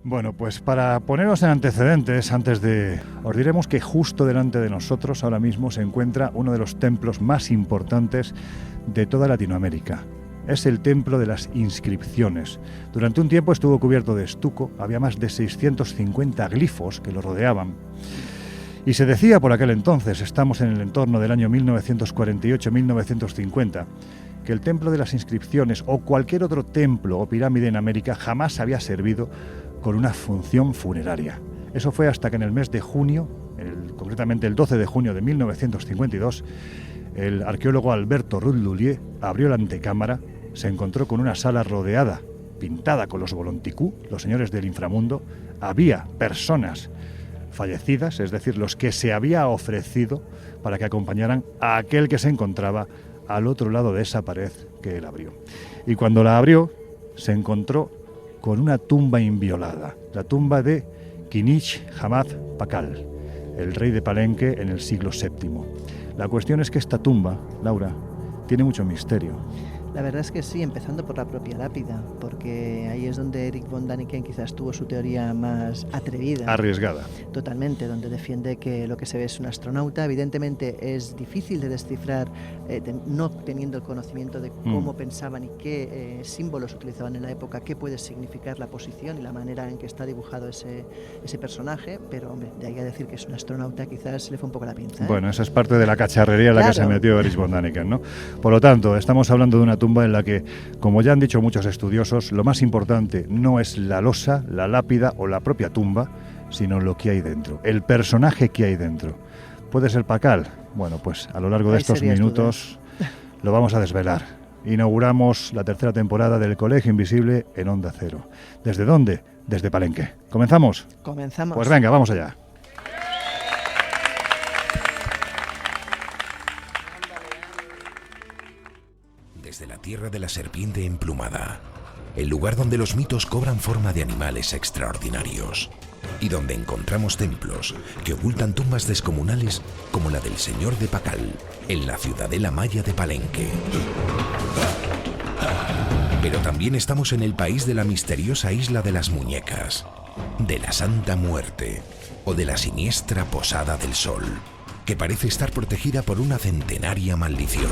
Bueno, pues para ponernos en antecedentes, os diremos que justo delante de nosotros ahora mismo se encuentra uno de los templos más importantes de toda Latinoamérica. Es el Templo de las Inscripciones. Durante un tiempo estuvo cubierto de estuco, había más de 650 glifos que lo rodeaban. Y se decía por aquel entonces, estamos en el entorno del año 1948-1950, que el Templo de las Inscripciones o cualquier otro templo o pirámide en América jamás había servido con una función funeraria. Eso fue hasta que en el mes de junio, concretamente el 12 de junio de 1952, el arqueólogo Alberto Rull Lullier abrió la antecámara, se encontró con una sala rodeada, pintada con los volonticú, los señores del inframundo. Había personas fallecidas, es decir, los que se había ofrecido para que acompañaran a aquel que se encontraba al otro lado de esa pared que él abrió. Y cuando la abrió, se encontró con una tumba inviolada, la tumba de Kinich Hamad Pakal, el rey de Palenque en el siglo VII. La cuestión es que esta tumba, Laura, tiene mucho misterio. La verdad es que sí, empezando por la propia lápida, porque ahí es donde Eric von Däniken quizás tuvo su teoría más atrevida. Arriesgada. Totalmente, donde defiende que lo que se ve es un astronauta. Evidentemente es difícil de descifrar, no teniendo el conocimiento de cómo pensaban y qué símbolos utilizaban en la época, qué puede significar la posición y la manera en que está dibujado ese personaje, pero hombre, de ahí a decir que es un astronauta quizás le fue un poco la pinza. Bueno, esa es parte de la cacharrería en la que se metió Erich von Däniken, ¿no? Por lo tanto, estamos hablando de una tumba en la que, como ya han dicho muchos estudiosos, lo más importante no es la losa, la lápida o la propia tumba, sino lo que hay dentro, el personaje que hay dentro. ¿Puede ser Pakal? Bueno, pues a lo largo de estos minutos lo vamos a desvelar. Inauguramos la tercera temporada del Colegio Invisible en Onda Cero. ¿Desde dónde? Desde Palenque. ¿Comenzamos? Comenzamos. Pues venga, vamos allá. Desde la tierra de la serpiente emplumada, el lugar donde los mitos cobran forma de animales extraordinarios y donde encontramos templos que ocultan tumbas descomunales como la del Señor de Pakal, en la ciudadela maya de Palenque. Pero también estamos en el país de la misteriosa isla de las muñecas, de la Santa Muerte o de la siniestra Posada del Sol, que parece estar protegida por una centenaria maldición.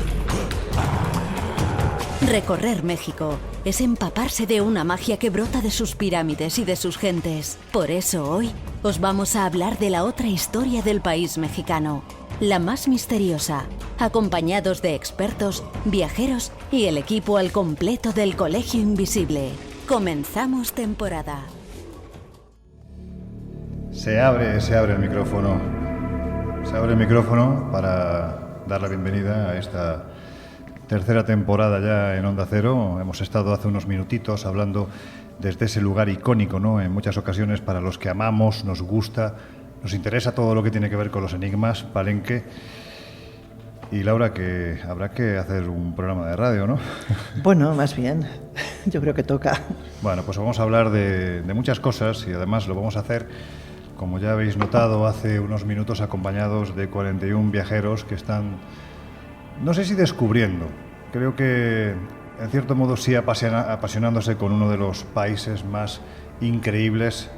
Recorrer México es empaparse de una magia que brota de sus pirámides y de sus gentes. Por eso hoy os vamos a hablar de la otra historia del país mexicano, la más misteriosa, acompañados de expertos, viajeros y el equipo al completo del Colegio Invisible. Comenzamos temporada. Se abre el micrófono. Se abre el micrófono para dar la bienvenida a esta tercera temporada ya en Onda Cero. Hemos estado hace unos minutitos hablando desde ese lugar icónico, ¿no? En muchas ocasiones para los que amamos, nos gusta, nos interesa todo lo que tiene que ver con los enigmas, Palenque. Y Laura, que habrá que hacer un programa de radio, ¿no? Bueno, más bien, yo creo que toca. Bueno, pues vamos a hablar de muchas cosas y además lo vamos a hacer, como ya habéis notado, hace unos minutos acompañados de 41 viajeros que están, no sé si descubriendo, creo que en cierto modo sí apasionándose con uno de los países más increíbles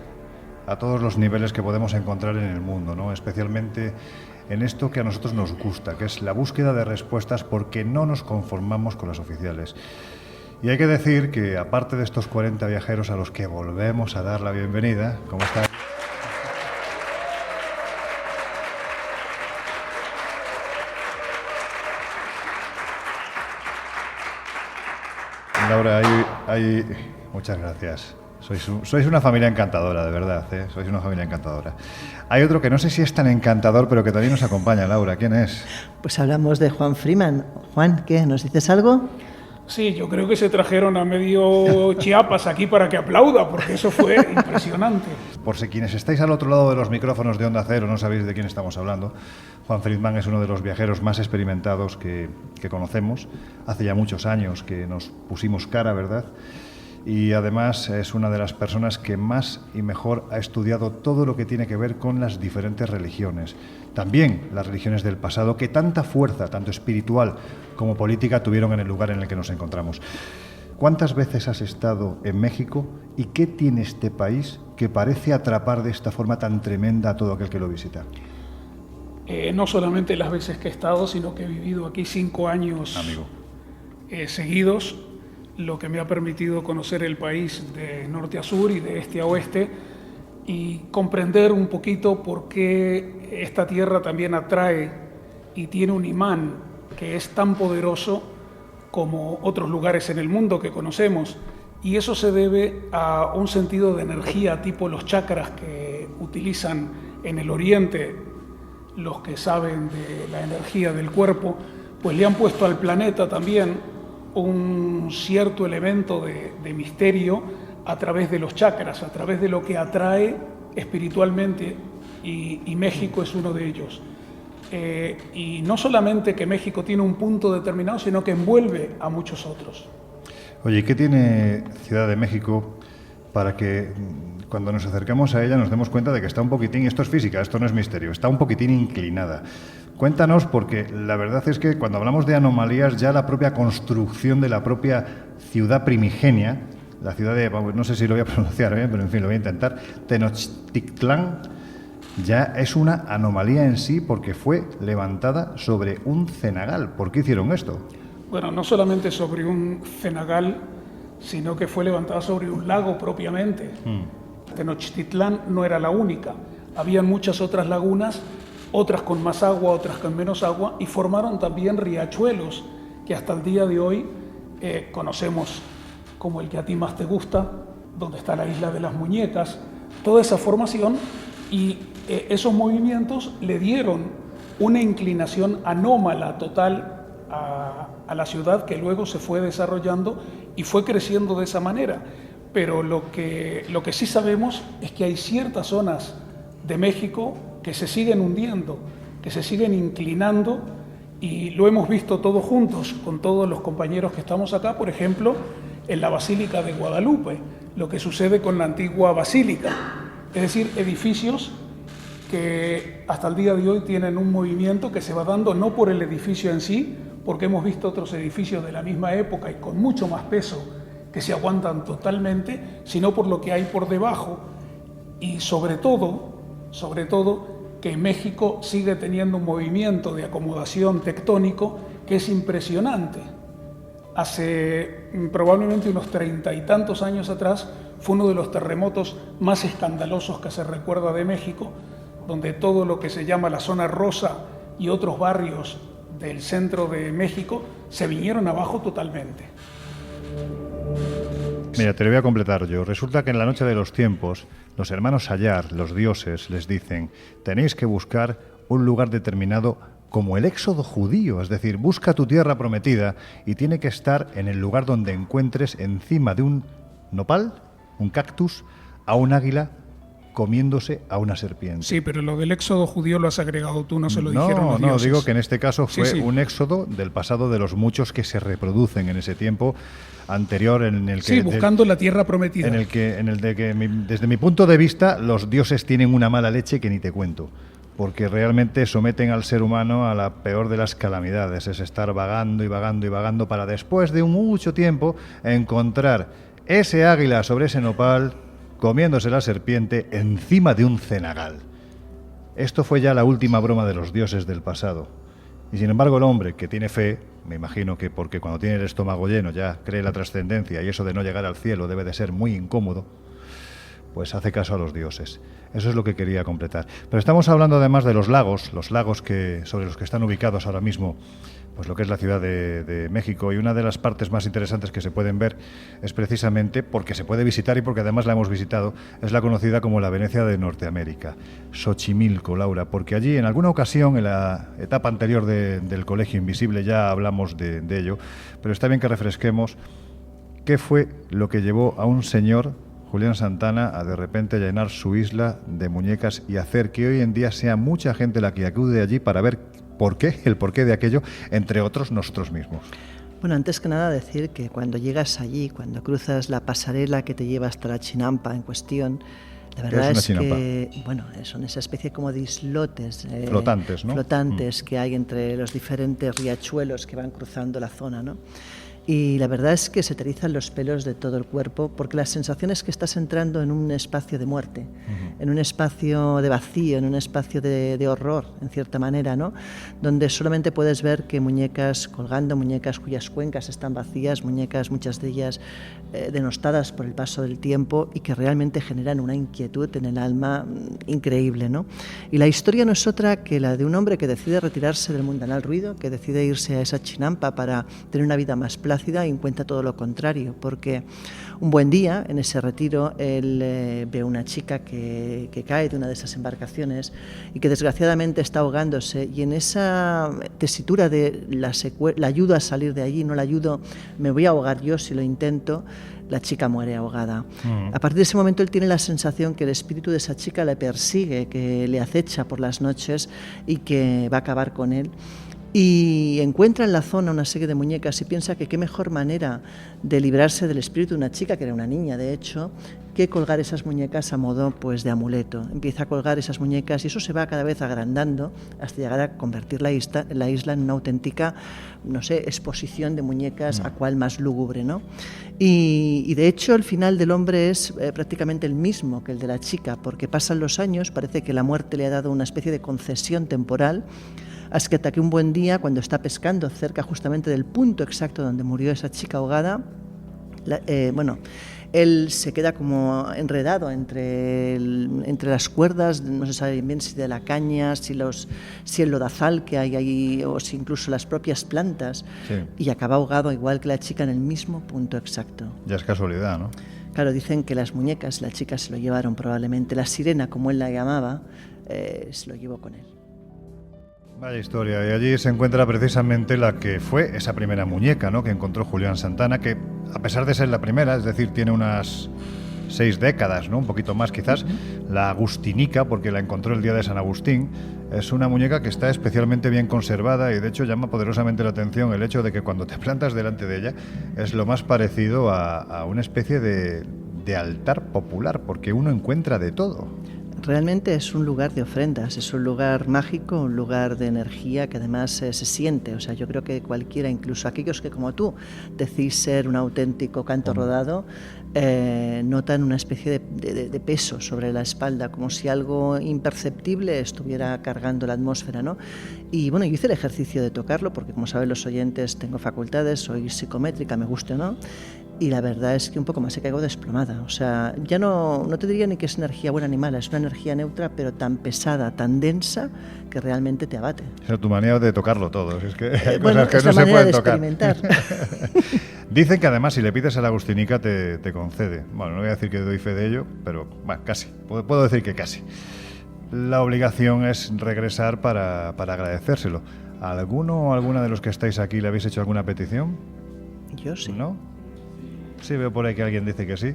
a todos los niveles que podemos encontrar en el mundo, ¿no? Especialmente en esto que a nosotros nos gusta, que es la búsqueda de respuestas porque no nos conformamos con las oficiales. Y hay que decir que aparte de estos 40 viajeros a los que volvemos a dar la bienvenida, ¿cómo está? Laura, muchas gracias. Sois una familia encantadora, de verdad, ¿eh? Sois una familia encantadora. Hay otro que no sé si es tan encantador, pero que también nos acompaña, Laura. ¿Quién es? Pues hablamos de Juan Freeman. Juan, ¿qué? ¿Nos dices algo? Sí, yo creo que se trajeron a medio Chiapas aquí para que aplauda, porque eso fue impresionante. Por si quienes estáis al otro lado de los micrófonos de Onda Cero no sabéis de quién estamos hablando, Juan Freeman es uno de los viajeros más experimentados que conocemos. Hace ya muchos años que nos pusimos cara, ¿verdad? Y además es una de las personas que más y mejor ha estudiado todo lo que tiene que ver con las diferentes religiones. También las religiones del pasado, que tanta fuerza, tanto espiritual como política, tuvieron en el lugar en el que nos encontramos. ¿cuántas veces has estado en México y qué tiene este país que parece atrapar de esta forma tan tremenda a todo aquel que lo visita? No solamente las veces que he estado, sino que he vivido aquí 5 años seguidos, lo que me ha permitido conocer el país de norte a sur y de este a oeste y comprender un poquito por qué esta tierra también atrae y tiene un imán que es tan poderoso como otros lugares en el mundo que conocemos. Y eso se debe a un sentido de energía tipo los chakras que utilizan en el oriente los que saben de la energía del cuerpo, pues le han puesto al planeta también un cierto elemento de misterio a través de los chakras, a través de lo que atrae espiritualmente, y México es uno de ellos. Y no solamente que México tiene un punto determinado, sino que envuelve a muchos otros. Oye, ¿qué tiene Ciudad de México para que cuando nos acercamos a ella nos demos cuenta de que está un poquitín, esto es física, esto no es misterio, está un poquitín inclinada? Cuéntanos, porque la verdad es que cuando hablamos de anomalías, ya la propia construcción de la propia ciudad primigenia, la ciudad de, no sé si lo voy a pronunciar bien, pero en fin, lo voy a intentar, Tenochtitlán, ya es una anomalía en sí porque fue levantada sobre un cenagal. ¿Por qué hicieron esto? Bueno, no solamente sobre un cenagal, sino que fue levantada sobre un lago propiamente. Tenochtitlán no era la única, habían muchas otras lagunas, otras con más agua, otras con menos agua, y formaron también riachuelos que hasta el día de hoy conocemos, como el que a ti más te gusta, donde está la isla de las muñecas, toda esa formación, y esos movimientos le dieron una inclinación anómala total a la ciudad, que luego se fue desarrollando y fue creciendo de esa manera. Pero lo que sí sabemos es que hay ciertas zonas de México que se siguen hundiendo, que se siguen inclinando, y lo hemos visto todos juntos con todos los compañeros que estamos acá, por ejemplo, en la Basílica de Guadalupe, lo que sucede con la antigua basílica, es decir, edificios que hasta el día de hoy tienen un movimiento que se va dando no por el edificio en sí, porque hemos visto otros edificios de la misma época y con mucho más peso que se aguantan totalmente, sino por lo que hay por debajo, y sobre todo que México sigue teniendo un movimiento de acomodación tectónico que es impresionante. Hace probablemente unos 30 y tantos años atrás fue uno de los terremotos más escandalosos que se recuerda de México, donde todo lo que se llama la zona rosa y otros barrios del centro de México se vinieron abajo totalmente. Mira, te lo voy a completar yo. Resulta que en la noche de los tiempos, los hermanos Ayar, los dioses, les dicen: tenéis que buscar un lugar determinado como el éxodo judío, es decir, busca tu tierra prometida y tiene que estar en el lugar donde encuentres encima de un nopal, un cactus, a un águila comiéndose a una serpiente. Sí, pero lo del éxodo judío lo has agregado tú, no se lo dijeron los dioses. No, digo que en este caso fue sí. un éxodo del pasado de los muchos que se reproducen en ese tiempo anterior en el que... Sí, buscando la tierra prometida. Desde mi punto de vista, los dioses tienen una mala leche que ni te cuento, porque realmente someten al ser humano a la peor de las calamidades, es estar vagando y vagando y vagando para después de mucho tiempo encontrar ese águila sobre ese nopal comiéndose la serpiente encima de un cenagal. Esto fue ya la última broma de los dioses del pasado. Y sin embargo el hombre, que tiene fe, me imagino que porque cuando tiene el estómago lleno ya cree la trascendencia, y eso de no llegar al cielo debe de ser muy incómodo, pues hace caso a los dioses. Eso es lo que quería completar. Pero estamos hablando además de los lagos que sobre los que están ubicados ahora mismo pues lo que es la Ciudad de México, y una de las partes más interesantes que se pueden ver es precisamente porque se puede visitar y porque además la hemos visitado, es la conocida como la Venecia de Norteamérica, Xochimilco, Laura, porque allí en alguna ocasión, en la etapa anterior del Colegio Invisible, ya hablamos de ello, pero está bien que refresquemos qué fue lo que llevó a un señor, Julián Santana, a de repente llenar su isla de muñecas y hacer que hoy en día sea mucha gente la que acude allí para ver el porqué de aquello, entre otros nosotros mismos. Bueno, antes que nada decir que cuando llegas allí, cuando cruzas la pasarela que te lleva hasta la chinampa en cuestión, la verdad es que, bueno, son esa especie como de islotes flotantes, ¿no? Flotantes que hay entre los diferentes riachuelos que van cruzando la zona, ¿no? Y la verdad es que se te erizan los pelos de todo el cuerpo, porque la sensación es que estás entrando en un espacio de muerte, en un espacio de vacío, en un espacio de horror, en cierta manera, ¿no? Donde solamente puedes ver que muñecas colgando, muñecas cuyas cuencas están vacías, muñecas, muchas de ellas denostadas por el paso del tiempo y que realmente generan una inquietud en el alma increíble, ¿no? Y la historia no es otra que la de un hombre que decide retirarse del mundanal ruido, que decide irse a esa chinampa para tener una vida más plácida, y encuentra todo lo contrario, porque un buen día en ese retiro él ve una chica que cae de una de esas embarcaciones y que desgraciadamente está ahogándose, y en esa tesitura de la ayudo a salir de allí, no la ayudo, me voy a ahogar yo si lo intento, la chica muere ahogada. A partir de ese momento él tiene la sensación que el espíritu de esa chica le persigue, que le acecha por las noches y que va a acabar con él. Y encuentra en la zona una serie de muñecas y piensa que qué mejor manera de librarse del espíritu de una chica, que era una niña de hecho, que colgar esas muñecas a modo pues de amuleto. Empieza a colgar esas muñecas y eso se va cada vez agrandando hasta llegar a convertir la isla en una auténtica, no sé, exposición de muñecas a cual más lúgubre, ¿no? Y de hecho el final del hombre es prácticamente el mismo que el de la chica, porque pasan los años, parece que la muerte le ha dado una especie de concesión temporal, hasta que un buen día, cuando está pescando cerca justamente del punto exacto donde murió esa chica ahogada, él se queda como enredado entre las cuerdas, no se sabe bien si de la caña, si el lodazal que hay ahí o si incluso las propias plantas, y acaba ahogado igual que la chica en el mismo punto exacto. Ya es casualidad, ¿no? Claro, dicen que las muñecas, la chica se lo llevaron probablemente, la sirena, como él la llamaba, se lo llevó con él. Vaya historia, y allí se encuentra precisamente la que fue esa primera muñeca, ¿no?, que encontró Julián Santana, que a pesar de ser la primera, es decir, tiene unas 6 décadas, ¿no?, un poquito más quizás, la agustinica, porque la encontró el día de San Agustín, es una muñeca que está especialmente bien conservada y de hecho llama poderosamente la atención el hecho de que cuando te plantas delante de ella es lo más parecido a una especie de altar popular, porque uno encuentra de todo. Realmente es un lugar de ofrendas, es un lugar mágico, un lugar de energía que además se siente. O sea, yo creo que cualquiera, incluso aquellos que como tú decís ser un auténtico canto rodado, notan una especie de peso sobre la espalda, como si algo imperceptible estuviera cargando la atmósfera, ¿no? Y bueno, yo hice el ejercicio de tocarlo porque, como saben los oyentes, tengo facultades, soy psicométrica, me guste o no. Y la verdad es que un poco más se caigo desplomada. O sea, ya no te diría ni que es energía buena ni mala, es una energía neutra, pero tan pesada, tan densa, que realmente te abate. Es tu manera de tocarlo todo. Es que hay bueno, cosas que es no la se manera de pueden tocar. experimentar. Dicen que además si le pides a la agustinica te concede. Bueno, no voy a decir que doy fe de ello, pero bueno, casi. Puedo decir que casi. La obligación es regresar para agradecérselo. ¿Alguno o alguna de los que estáis aquí le habéis hecho alguna petición? Yo sí. ¿No? Sí, veo por ahí que alguien dice que sí.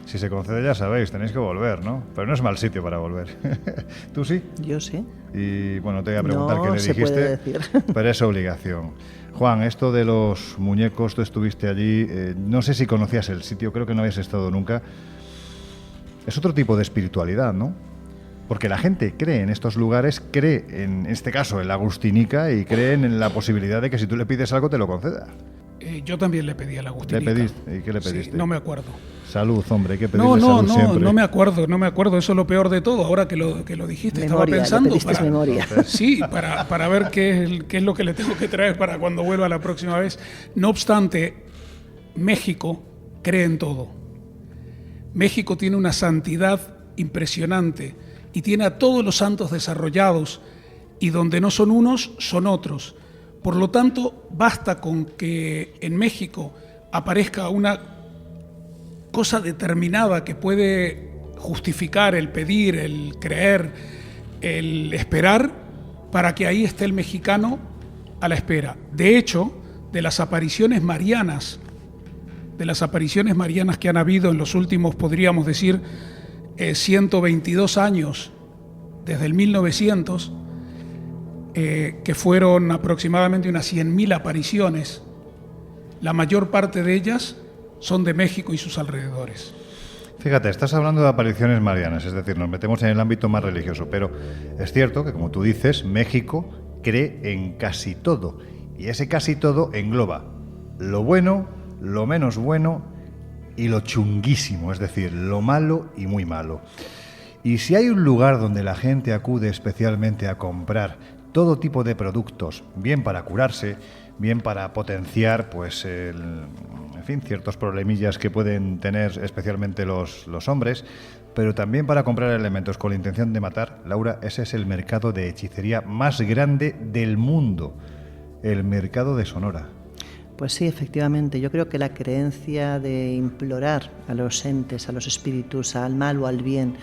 Si se concede, ya sabéis, tenéis que volver, ¿no? Pero no es mal sitio para volver. ¿Tú sí? Yo sí. Y bueno, te voy a preguntar qué le se dijiste, puede decir. pero es obligación. Juan, esto de los muñecos, tú estuviste allí, no sé si conocías el sitio, creo que no habías estado nunca. Es otro tipo de espiritualidad, ¿no? Porque la gente cree en estos lugares, cree en este caso en la agustinica y creen en la posibilidad de que si tú le pides algo te lo conceda. Yo también le pedí a la agustinica. ¿Le pediste? ¿Y qué le pediste? Sí, no me acuerdo. Salud, hombre, hay que pedirle salud siempre. No me acuerdo, eso es lo peor de todo, ahora que lo dijiste, memoria, estaba pensando. Le pediste memoria. Sí, para ver qué es lo que le tengo que traer para cuando vuelva la próxima vez. No obstante, México cree en todo. México tiene una santidad impresionante y tiene a todos los santos desarrollados, y donde no son unos, son otros. Por lo tanto, basta con que en México aparezca una cosa determinada que puede justificar el pedir, el creer, el esperar, para que ahí esté el mexicano a la espera. De hecho, de las apariciones marianas que han habido en los últimos, podríamos decir, 122 años, desde el 1900, que fueron aproximadamente unas 100.000 apariciones, la mayor parte de ellas son de México y sus alrededores. Fíjate, estás hablando de apariciones marianas, es decir, nos metemos en el ámbito más religioso, pero es cierto que, como tú dices, México cree en casi todo, y ese casi todo engloba lo bueno, lo menos bueno y lo chunguísimo, es decir, lo malo y muy malo. Y si hay un lugar donde la gente acude especialmente a comprar todo tipo de productos, bien para curarse, bien para potenciar, pues, ciertos problemillas que pueden tener especialmente los hombres, pero también para comprar elementos con la intención de matar, Laura, ese es el mercado de hechicería más grande del mundo, el mercado de Sonora. Pues sí, efectivamente. Yo creo que la creencia de implorar a los entes, a los espíritus, al mal o al bien,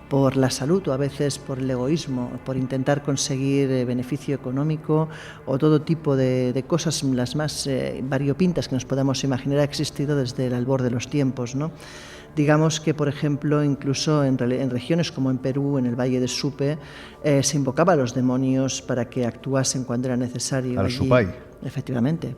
por la salud o a veces por el egoísmo, por intentar conseguir beneficio económico o todo tipo de cosas las más variopintas que nos podamos imaginar, ha existido desde el albor de los tiempos, ¿no? Digamos que, por ejemplo, incluso en regiones como en Perú, en el Valle de Supe, se invocaba a los demonios para que actuasen cuando era necesario. Al Supay. Efectivamente.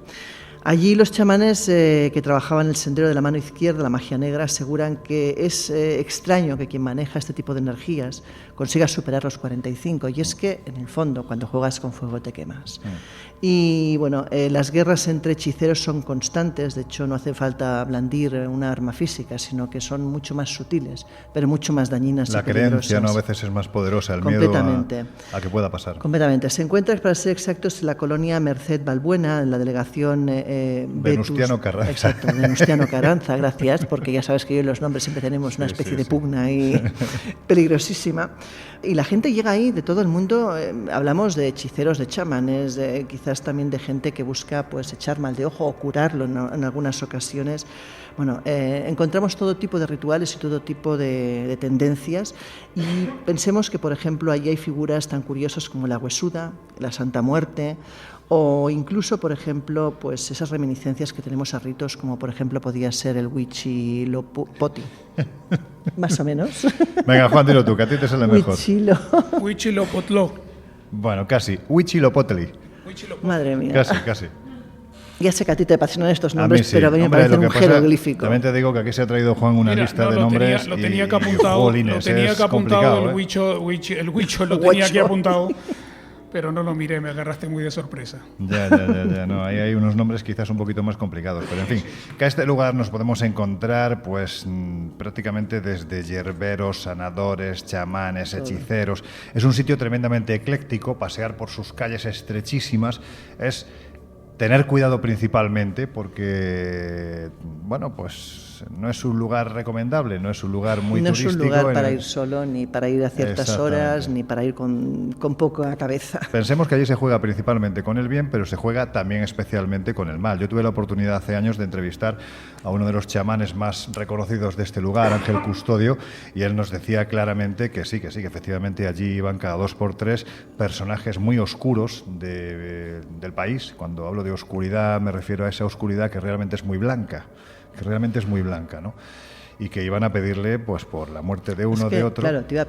Allí los chamanes que trabajaban el sendero de la mano izquierda, la magia negra, aseguran que es extraño que quien maneja este tipo de energías consiga superar los 45. Y es que, en el fondo, cuando juegas con fuego te quemas. Y bueno, las guerras entre hechiceros son constantes. De hecho, no hace falta blandir una arma física, sino que son mucho más sutiles, pero mucho más dañinas y peligrosas. La creencia, ¿no?, a veces es más poderosa, el miedo a que pueda pasar. Completamente. Se encuentra, para ser exactos, en la colonia Merced Balbuena, en la delegación Venustiano Carranza. Exacto, Venustiano Carranza, gracias, porque ya sabes que yo y los nombres siempre tenemos una especie de pugna ahí peligrosísima. Y la gente llega ahí de todo el mundo, hablamos de hechiceros, de chamanes, quizás también de gente que busca, pues, echar mal de ojo o curarlo en algunas ocasiones. Bueno, encontramos todo tipo de rituales y todo tipo de tendencias, y pensemos que, por ejemplo, allí hay figuras tan curiosas como la Huesuda, la Santa Muerte, o incluso, por ejemplo, pues esas reminiscencias que tenemos a ritos como, por ejemplo, podía ser el Huitzilopochtli. Más o menos. Venga, Juan, dilo tú, que a ti te sale mejor. Huitzilopochtli. Bueno, casi. Huitzilopochtli. Madre mía. Casi. Ya sé que a ti te apasionan estos nombres, sí, pero a mí me parece un jeroglífico. También te digo que aquí se ha traído Juan una lista de nombres. Lo tenía que apuntado, el huicho lo tenía aquí apuntado. Pero no lo miré, me agarraste muy de sorpresa. Ya, no, ahí hay unos nombres quizás un poquito más complicados, pero en fin, que a este lugar nos podemos encontrar, pues, prácticamente desde hierberos, sanadores, chamanes, hechiceros. Es un sitio tremendamente ecléctico. Pasear por sus calles estrechísimas es tener cuidado principalmente, porque, bueno, pues no es un lugar recomendable, no es un lugar muy turístico. No es un lugar para ir solo, ni para ir a ciertas horas, ni para ir con poca cabeza. Pensemos que allí se juega principalmente con el bien, pero se juega también especialmente con el mal. Yo tuve la oportunidad hace años de entrevistar a uno de los chamanes más reconocidos de este lugar, Ángel Custodio, y él nos decía claramente que sí, que efectivamente allí iban cada 2 por 3 personajes muy oscuros del país. Cuando hablo de oscuridad me refiero a esa oscuridad que realmente es muy blanca, ¿no? Y que iban a pedirle, pues, por la muerte de uno, de otro. Claro, te iba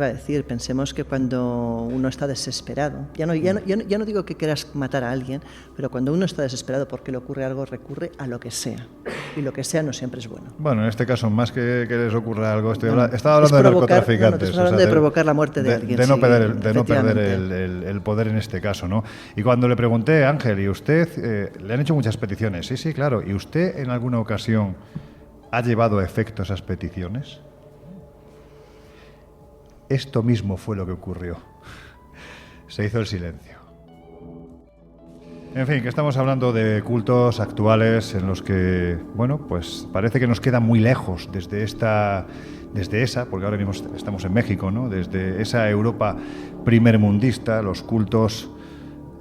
a decir, pensemos que cuando uno está desesperado, ya no digo que quieras matar a alguien, pero cuando uno está desesperado porque le ocurre algo, recurre a lo que sea, y lo que sea no siempre es bueno. Bueno, en este caso, más que les ocurra algo, estaba hablando de narcotraficantes. Estaba hablando de provocar la muerte de alguien. De no perder el poder en este caso, ¿no? Y cuando le pregunté, Ángel, ¿y usted? Le han hecho muchas peticiones. Sí, claro. ¿Y usted en alguna ocasión ha llevado a efecto esas peticiones? Esto mismo fue lo que ocurrió. Se hizo el silencio. En fin, que estamos hablando de cultos actuales en los que, bueno, pues parece que nos queda muy lejos desde esa, porque ahora mismo estamos en México, ¿no? Desde esa Europa primermundista, los cultos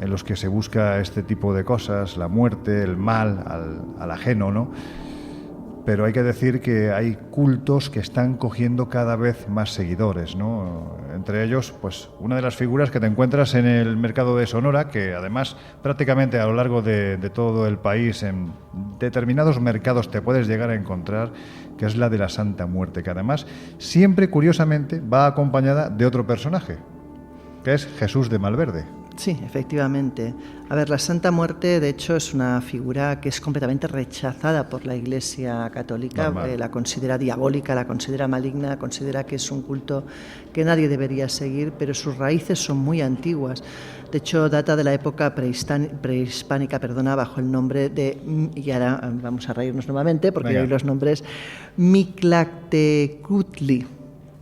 en los que se busca este tipo de cosas, la muerte, el mal al ajeno, ¿no? Pero hay que decir que hay cultos que están cogiendo cada vez más seguidores, ¿no? Entre ellos, pues, una de las figuras que te encuentras en el mercado de Sonora, que además prácticamente a lo largo de todo el país, en determinados mercados te puedes llegar a encontrar, que es la de la Santa Muerte, que además siempre, curiosamente, va acompañada de otro personaje, que es Jesús de Malverde. Sí, efectivamente. A ver, la Santa Muerte, de hecho, es una figura que es completamente rechazada por la Iglesia Católica. La considera diabólica, la considera maligna, considera que es un culto que nadie debería seguir, pero sus raíces son muy antiguas. De hecho, data de la época prehispánica, bajo el nombre de, y ahora vamos a reírnos nuevamente, porque hoy los nombres, Mictlantecutli.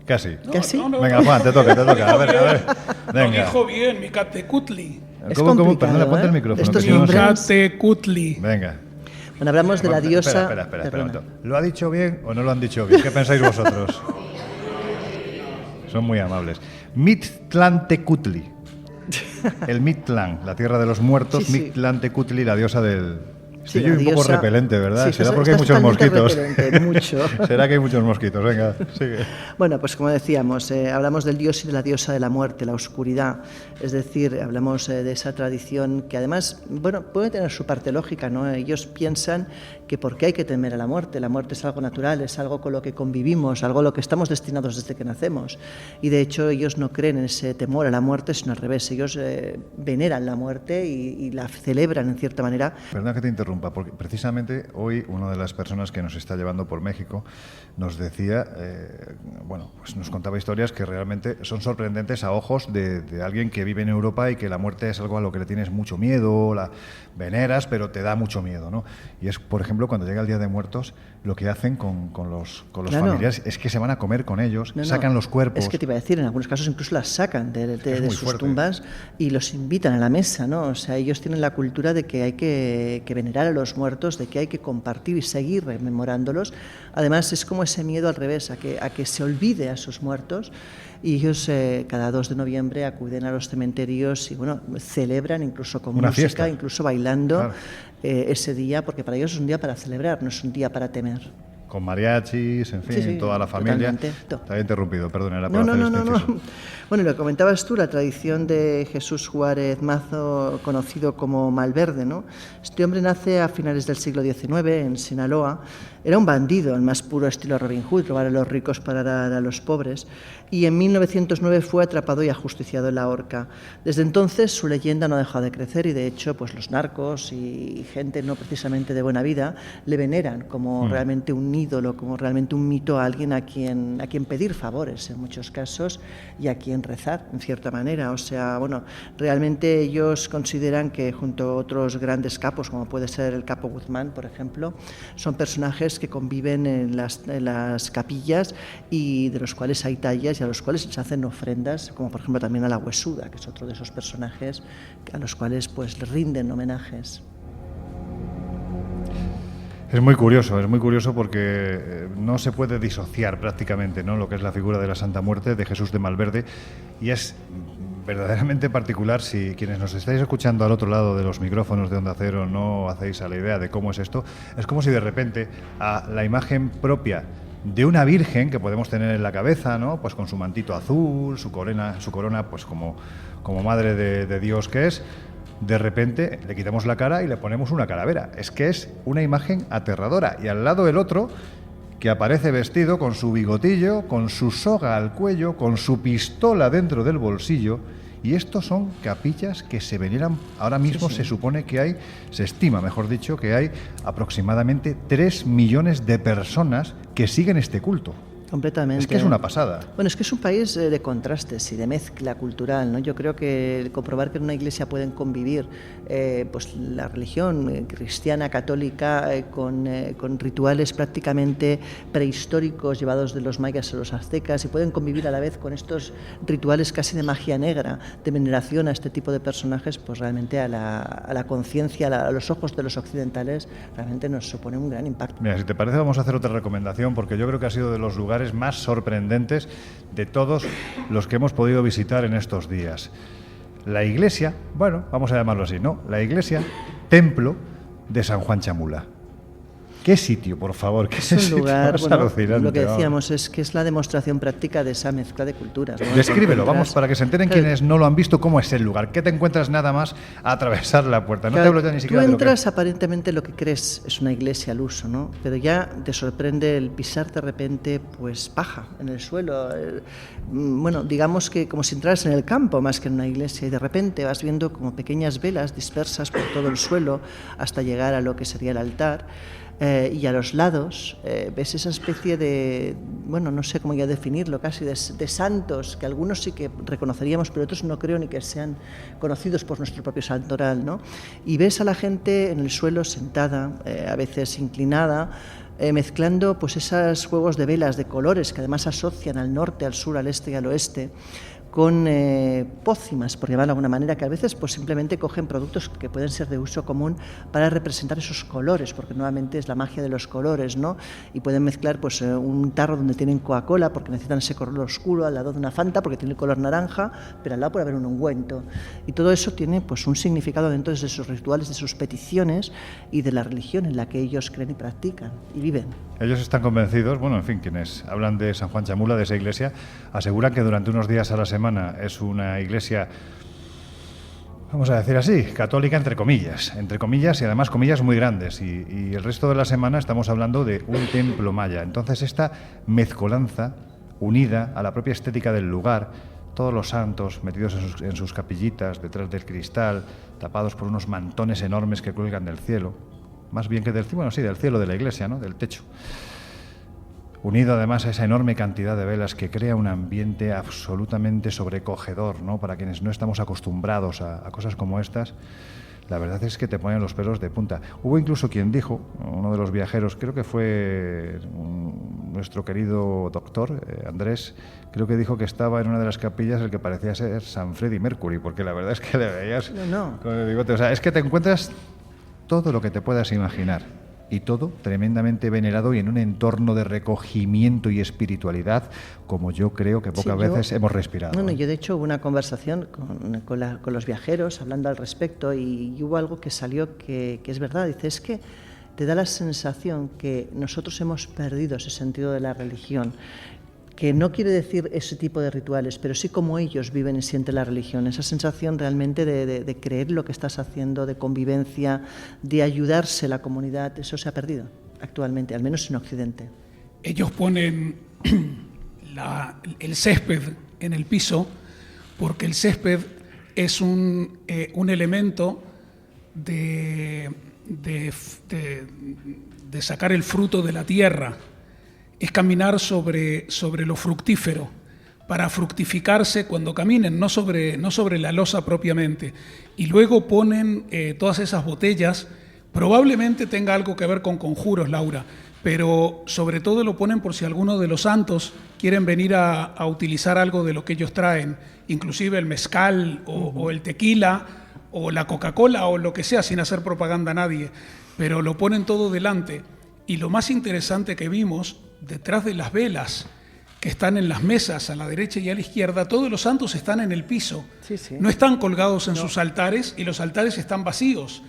Casi. ¿Casi? No, Venga, Juan, te toca. A ver. Lo Venga. dijo bien, Mictlantecutli. ¿Cómo? Perdona, ponte el micrófono. Estos que si no sé. Mictlantecutli. Venga. Bueno, hablamos de la diosa... Espera un momento. ¿Lo ha dicho bien o no lo han dicho bien? ¿Qué pensáis vosotros? Son muy amables. Mictlantecutli. El Mictlán, la tierra de los muertos, Sí, sí. Mictlantecutli, la diosa del... Sí, Estoy un poco diosa- repelente, ¿verdad? Sí, Será estás porque hay muchos totalmente mosquitos. repelente, mucho. Será que hay muchos mosquitos. Venga, sigue. Bueno, pues como decíamos, hablamos del dios y de la diosa de la muerte, la oscuridad. Es decir, hablamos de esa tradición que además, bueno, puede tener su parte lógica, ¿no? Ellos piensan que por qué hay que temer a la muerte es algo natural, es algo con lo que convivimos, algo a lo que estamos destinados desde que nacemos. Y de hecho ellos no creen en ese temor a la muerte, sino al revés, ellos veneran la muerte y la celebran en cierta manera. Perdona que te interrumpa, porque precisamente hoy una de las personas que nos está llevando por México nos decía, pues nos contaba historias que realmente son sorprendentes a ojos de alguien que vive en Europa y que la muerte es algo a lo que le tienes mucho miedo, la veneras, pero te da mucho miedo, ¿no? Y es, por ejemplo, cuando llega el Día de Muertos, lo que hacen con los Claro. familiares es que se van a comer con ellos, No, sacan los cuerpos. Es que te iba a decir, en algunos casos incluso las sacan de muy sus fuerte. tumbas y los invitan a la mesa, ¿no? O sea, ellos tienen la cultura de que hay que venerar a los muertos, de que hay que compartir y seguir rememorándolos. Además, es como ese miedo al revés, a que se olvide a sus muertos. Y ellos cada 2 de noviembre acuden a los cementerios y, bueno, celebran incluso con Una música, fiesta. incluso bailando Claro. ese día, porque para ellos es un día para celebrar, no es un día para temer. Con mariachis, en fin, Sí, toda la familia. totalmente. Te había interrumpido, perdón, era por No. hacer este inciso. Bueno, lo comentabas tú, la tradición de Jesús Juárez Mazo, conocido como Malverde, ¿no? Este hombre nace a finales del siglo XIX en Sinaloa. Era un bandido, el más puro estilo Robin Hood, robar a los ricos para dar a los pobres. Y en 1909 fue atrapado y ajusticiado en la horca. Desde entonces su leyenda no ha dejado de crecer y de hecho pues los narcos y gente no precisamente de buena vida le veneran como realmente un ídolo, como realmente un mito, a alguien a quien pedir favores en muchos casos y a quien rezar en cierta manera. O sea, bueno, realmente ellos consideran que junto a otros grandes capos, como puede ser el capo Guzmán, por ejemplo, son personajes que conviven en las capillas y de los cuales hay tallas y a los cuales se hacen ofrendas, como por ejemplo también a la Huesuda, que es otro de esos personajes a los cuales pues le rinden homenajes. Es muy curioso porque no se puede disociar prácticamente, ¿no?, lo que es la figura de la Santa Muerte de Jesús de Malverde, y es verdaderamente particular. Si quienes nos estáis escuchando al otro lado de los micrófonos de Onda Cero no hacéis a la idea de cómo es esto, es como si de repente a la imagen propia de una virgen que podemos tener en la cabeza, ¿no?, pues con su mantito azul, su corona pues como madre de Dios que es, de repente le quitamos la cara y le ponemos una calavera. Es que es una imagen aterradora. Y al lado el otro, que aparece vestido con su bigotillo, con su soga al cuello, con su pistola dentro del bolsillo. Y estos son capillas que se veneran. Ahora mismo se supone que se estima, mejor dicho, que hay aproximadamente 3 millones de personas que siguen este culto. Completamente. Es que es una pasada. Bueno, es que es un país de contrastes y de mezcla cultural, ¿no? Yo creo que el comprobar que en una iglesia pueden convivir pues la religión cristiana, católica, con rituales prácticamente prehistóricos llevados de los mayas a los aztecas y pueden convivir a la vez con estos rituales casi de magia negra, de veneración a este tipo de personajes, pues realmente a la conciencia, a los ojos de los occidentales, realmente nos supone un gran impacto. Mira, si te parece vamos a hacer otra recomendación, porque yo creo que ha sido de los lugares más sorprendentes de todos los que hemos podido visitar en estos días. La iglesia, bueno, vamos a llamarlo así, ¿no? La iglesia, templo de San Juan Chamula. ¿Qué sitio, por favor? ¿Qué Es un lugar, bueno, alucinante, lo que vamos. decíamos es que es la demostración práctica de esa mezcla de culturas, ¿no? Descríbelo, vamos, para que se enteren Claro. quienes no lo han visto, cómo es el lugar. ¿Qué te encuentras nada más a atravesar la puerta? No Claro, te hablo ya ni siquiera tú de lo que... entras, aparentemente lo que crees es una iglesia al uso, ¿no? Pero ya te sorprende el pisar de repente pues paja en el suelo. Bueno, digamos que como si entraras en el campo más que en una iglesia, y de repente vas viendo como pequeñas velas dispersas por todo el suelo hasta llegar a lo que sería el altar. Y a los lados ves esa especie de, bueno, no sé cómo ya definirlo, casi de santos, que algunos sí que reconoceríamos, pero otros no creo ni que sean conocidos por nuestro propio santoral, ¿no? Y ves a la gente en el suelo sentada, a veces inclinada, mezclando pues esos juegos de velas de colores que además asocian al norte, al sur, al este y al oeste, con pócimas, por llamarlo de alguna manera, que a veces pues simplemente cogen productos que pueden ser de uso común para representar esos colores, porque nuevamente es la magia de los colores, ¿no? Y pueden mezclar pues un tarro donde tienen Coca-Cola porque necesitan ese color oscuro, al lado de una Fanta porque tiene el color naranja, pero al lado puede haber un ungüento. Y todo eso tiene pues un significado dentro de sus rituales, de sus peticiones y de la religión en la que ellos creen y practican y viven. Ellos están convencidos, bueno, en fin, quienes hablan de San Juan Chamula, de esa iglesia, aseguran que durante unos días a la semana es una iglesia, vamos a decir así, católica entre comillas y además comillas muy grandes, y el resto de la semana estamos hablando de un templo maya. Entonces esta mezcolanza, unida a la propia estética del lugar, todos los santos metidos en sus capillitas, detrás del cristal, tapados por unos mantones enormes que cuelgan del cielo, más bien que del cielo, bueno, sí, del cielo de la iglesia, ¿no? Del techo. Unido además a esa enorme cantidad de velas que crea un ambiente absolutamente sobrecogedor, ¿no? Para quienes no estamos acostumbrados a cosas como estas, la verdad es que te ponen los pelos de punta. Hubo incluso quien dijo, uno de los viajeros, creo que fue nuestro querido doctor, Andrés, creo que dijo que estaba en una de las capillas el que parecía ser San Freddie Mercury, porque la verdad es que le veías con el bigote. O sea, es que te encuentras todo lo que te puedas imaginar, y todo tremendamente venerado y en un entorno de recogimiento y espiritualidad como yo creo que pocas veces hemos respirado. Bueno, yo de hecho hubo una conversación con los viajeros hablando al respecto, y hubo algo que salió que es verdad. Dice, es que te da la sensación que nosotros hemos perdido ese sentido de la religión, que no quiere decir ese tipo de rituales, pero sí como ellos viven y sienten la religión, esa sensación realmente de creer lo que estás haciendo, de convivencia, de ayudarse la comunidad. Eso se ha perdido actualmente, al menos en Occidente. Ellos ponen el césped en el piso porque el césped es un elemento de sacar el fruto de la tierra. Es caminar sobre lo fructífero, para fructificarse cuando caminen, no sobre la losa propiamente. Y luego ponen todas esas botellas, probablemente tenga algo que ver con conjuros, Laura, pero sobre todo lo ponen por si alguno de los santos quieren venir a utilizar algo de lo que ellos traen, inclusive el mezcal o el tequila o la Coca-Cola o lo que sea, sin hacer propaganda a nadie, pero lo ponen todo delante. Y lo más interesante que vimos, detrás de las velas que están en las mesas a la derecha y a la izquierda, todos los santos están en el piso, no están colgados en sus altares, y los altares están vacíos.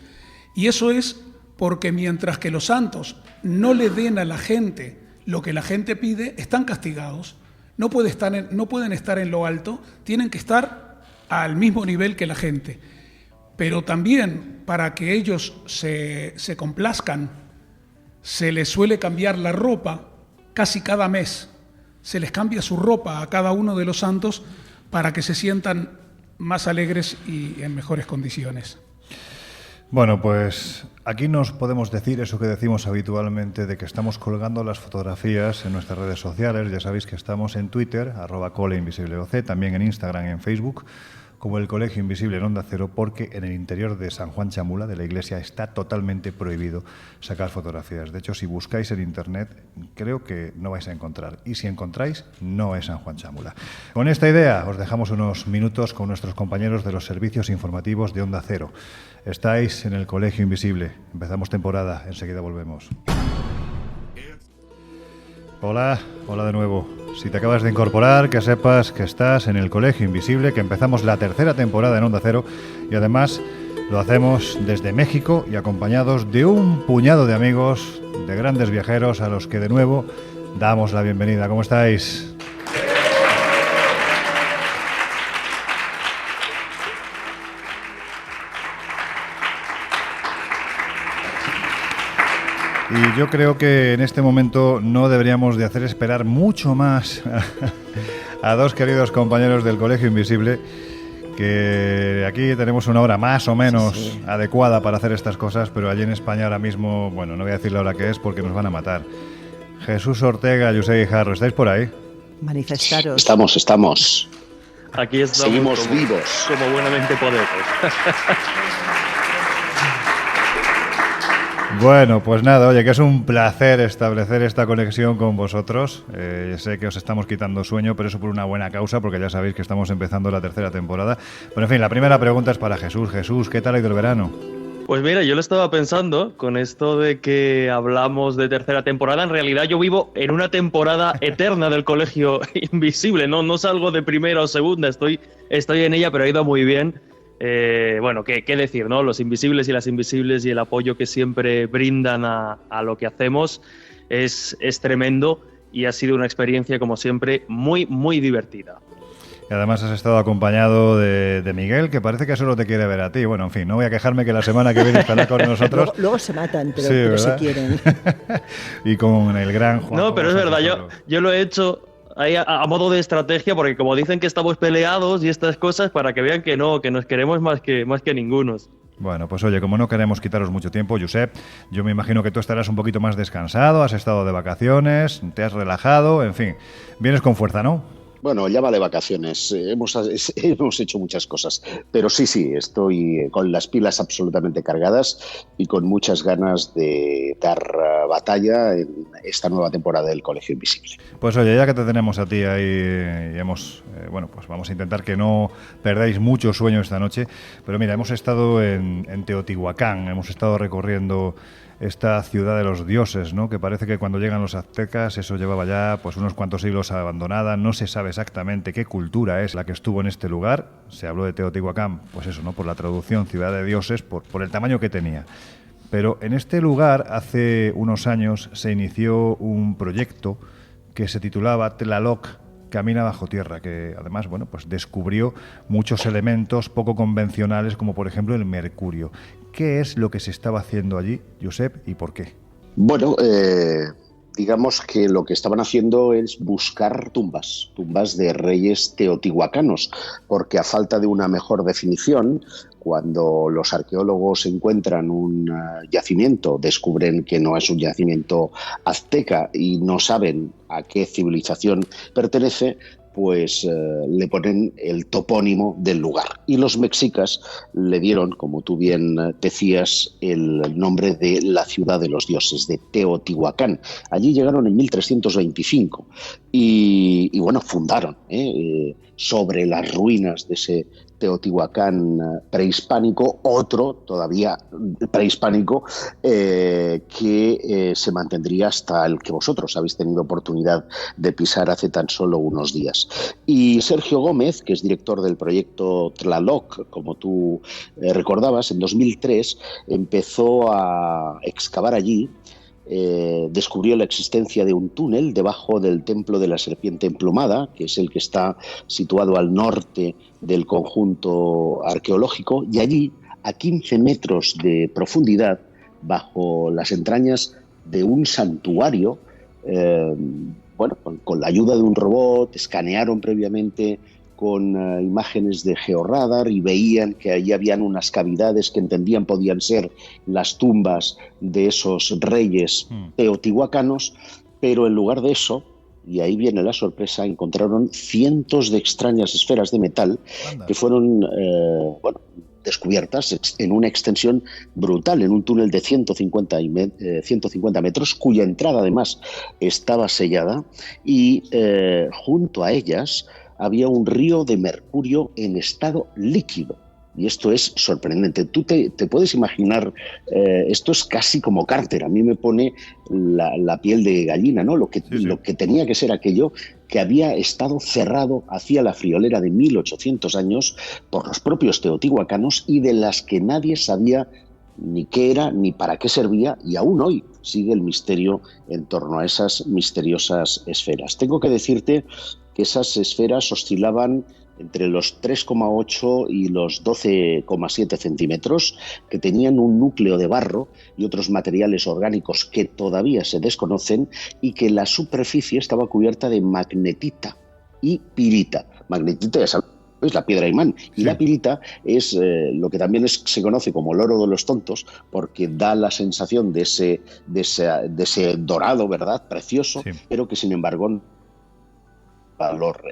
Y eso es porque mientras que los santos no le den a la gente lo que la gente pide, están castigados, no pueden estar en lo alto, tienen que estar al mismo nivel que la gente. Pero también para que ellos se complazcan, se les suele cambiar la ropa casi cada mes. Se les cambia su ropa a cada uno de los santos para que se sientan más alegres y en mejores condiciones. Bueno, pues aquí nos podemos decir eso que decimos habitualmente, de que estamos colgando las fotografías en nuestras redes sociales. Ya sabéis que estamos en Twitter, @coleinvisibleoc, también en Instagram y en Facebook, como el Colegio Invisible en Onda Cero, porque en el interior de San Juan Chamula, de la iglesia, está totalmente prohibido sacar fotografías. De hecho, si buscáis en Internet, creo que no vais a encontrar. Y si encontráis, no es San Juan Chamula. Con esta idea, os dejamos unos minutos con nuestros compañeros de los servicios informativos de Onda Cero. Estáis en el Colegio Invisible. Empezamos temporada, enseguida volvemos. Hola de nuevo. Si te acabas de incorporar, que sepas que estás en el Colegio Invisible, que empezamos la tercera temporada en Onda Cero, y además Lo hacemos desde México y acompañados de un puñado de amigos, de grandes viajeros a los que de nuevo damos la bienvenida. ¿Cómo estáis? Y yo creo que en este momento no deberíamos de hacer esperar mucho más a dos queridos compañeros del Colegio Invisible, que aquí tenemos una hora más o menos adecuada para hacer estas cosas, pero allí en España ahora mismo, bueno, no voy a decir la hora que es porque nos van a matar. Jesús Ortega, José Guijarro, ¿estáis por ahí? Manifestaros. Estamos. Aquí estamos. Seguimos vivos. Como buenamente podemos. Bueno, pues nada, oye, que es un placer establecer esta conexión con vosotros. Sé que os estamos quitando sueño, pero eso por una buena causa, porque ya sabéis que estamos empezando la tercera temporada. Pero en fin, la primera pregunta es para Jesús. Jesús, ¿qué tal ha ido el verano? Pues mira, yo lo estaba pensando con esto de que hablamos de tercera temporada. En realidad yo vivo en una temporada eterna del Colegio Invisible. No salgo de primera o segunda, estoy en ella, pero ha ido muy bien. Bueno, ¿qué decir, no? Los invisibles y las invisibles y el apoyo que siempre brindan a lo que hacemos es tremendo y ha sido una experiencia, como siempre, muy, muy divertida. Y además has estado acompañado de Miguel, que parece que solo te quiere ver a ti. Bueno, en fin, no voy a quejarme que la semana que viene estará con nosotros. Luego se matan, pero, sí, pero se quieren. Y con el gran Juan. No, pero es verdad, yo lo he hecho ahí a modo de estrategia, porque como dicen que estamos peleados y estas cosas, para que vean que no, que nos queremos más que ningunos. Bueno, pues oye, como no queremos quitaros mucho tiempo, Josep, yo me imagino que tú estarás un poquito más descansado, has estado de vacaciones, te has relajado, en fin, vienes con fuerza, ¿no? Bueno, llámale vacaciones. Hemos hecho muchas cosas. Pero sí, estoy con las pilas absolutamente cargadas y con muchas ganas de dar batalla en esta nueva temporada del Colegio Invisible. Pues oye, ya que te tenemos a ti ahí y hemos, bueno, pues vamos a intentar que no perdáis mucho sueño esta noche. Pero mira, hemos estado en Teotihuacán, hemos estado recorriendo esta ciudad de los dioses, ¿no? Que parece que cuando llegan los aztecas eso llevaba ya pues unos cuantos siglos abandonada, no se sabe exactamente qué cultura es la que estuvo en este lugar. Se habló de Teotihuacán, pues eso, ¿no? Por la traducción ciudad de dioses, por el tamaño que tenía. Pero en este lugar hace unos años se inició un proyecto que se titulaba Tlaloc Camina bajo tierra, que además, bueno, pues descubrió muchos elementos poco convencionales, como por ejemplo el mercurio. ¿Qué es lo que se estaba haciendo allí, Josep, y por qué? Bueno, digamos que lo que estaban haciendo es buscar tumbas de reyes teotihuacanos, porque a falta de una mejor definición, cuando los arqueólogos encuentran un yacimiento, descubren que no es un yacimiento azteca y no saben a qué civilización pertenece, pues le ponen el topónimo del lugar. Y los mexicas le dieron, como tú bien decías, el nombre de la ciudad de los dioses, de Teotihuacán. Allí llegaron en 1325 y bueno, fundaron sobre las ruinas de ese Teotihuacán prehispánico, otro todavía prehispánico que se mantendría hasta el que vosotros habéis tenido oportunidad de pisar hace tan solo unos días. Y Sergio Gómez, que es director del proyecto Tlaloc, como tú recordabas, en 2003 empezó a excavar allí. Descubrió la existencia de un túnel debajo del templo de la serpiente emplumada, que es el que está situado al norte del conjunto arqueológico, y allí, a 15 metros de profundidad, bajo las entrañas de un santuario, bueno, con la ayuda de un robot, escanearon previamente con imágenes de georradar y veían que allí habían unas cavidades que entendían podían ser las tumbas de esos reyes teotihuacanos, pero en lugar de eso, y ahí viene la sorpresa, encontraron cientos de extrañas esferas de metal que fueron descubiertas en una extensión brutal, en un túnel de 150 metros, cuya entrada además estaba sellada, y junto a ellas había un río de mercurio en estado líquido. Y esto es sorprendente. Tú te puedes imaginar, esto es casi como Carter. A mí me pone la piel de gallina, ¿no? Lo que tenía que ser aquello que había estado cerrado hacía la friolera de 1800 años por los propios teotihuacanos y de las que nadie sabía ni qué era ni para qué servía, y aún hoy sigue el misterio en torno a esas misteriosas esferas. Tengo que decirte que esas esferas oscilaban entre los 3,8 y los 12,7 centímetros, que tenían un núcleo de barro y otros materiales orgánicos que todavía se desconocen, y que la superficie estaba cubierta de magnetita y pirita. Magnetita, ya sabes, es la piedra imán, y la pirita es lo que también se conoce como el oro de los tontos, porque da la sensación de ese dorado, ¿verdad?, precioso, pero que sin embargo valor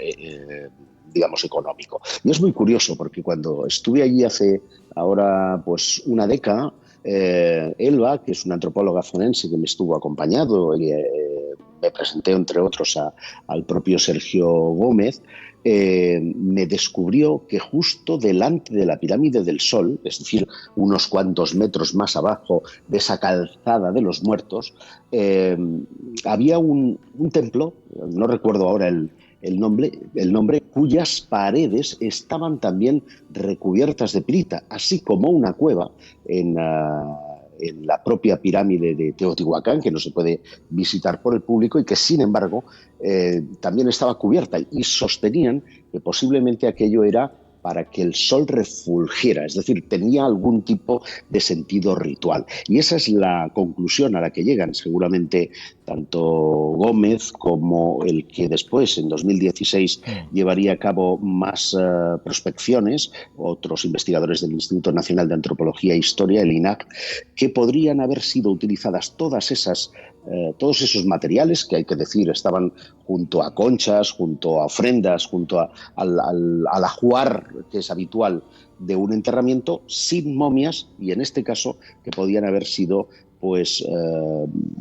digamos económico. Y es muy curioso porque cuando estuve allí hace ahora pues una década, Elba, que es una antropóloga forense que me estuvo acompañando, me presenté entre otros al propio Sergio Gómez, me descubrió que justo delante de la pirámide del Sol, es decir, unos cuantos metros más abajo de esa calzada de los muertos, había un templo, no recuerdo ahora el nombre, cuyas paredes estaban también recubiertas de pirita, así como una cueva en la propia pirámide de Teotihuacán, que no se puede visitar por el público y que, sin embargo, también estaba cubierta, y sostenían que posiblemente aquello era para que el sol refulgiera, es decir, tenía algún tipo de sentido ritual. Y esa es la conclusión a la que llegan seguramente tanto Gómez como el que después, en 2016, llevaría a cabo más prospecciones, otros investigadores del Instituto Nacional de Antropología e Historia, el INAH, que podrían haber sido utilizadas todos esos materiales, que hay que decir estaban junto a conchas, junto a ofrendas, junto al ajuar que es habitual de un enterramiento, sin momias, y en este caso que podían haber sido pues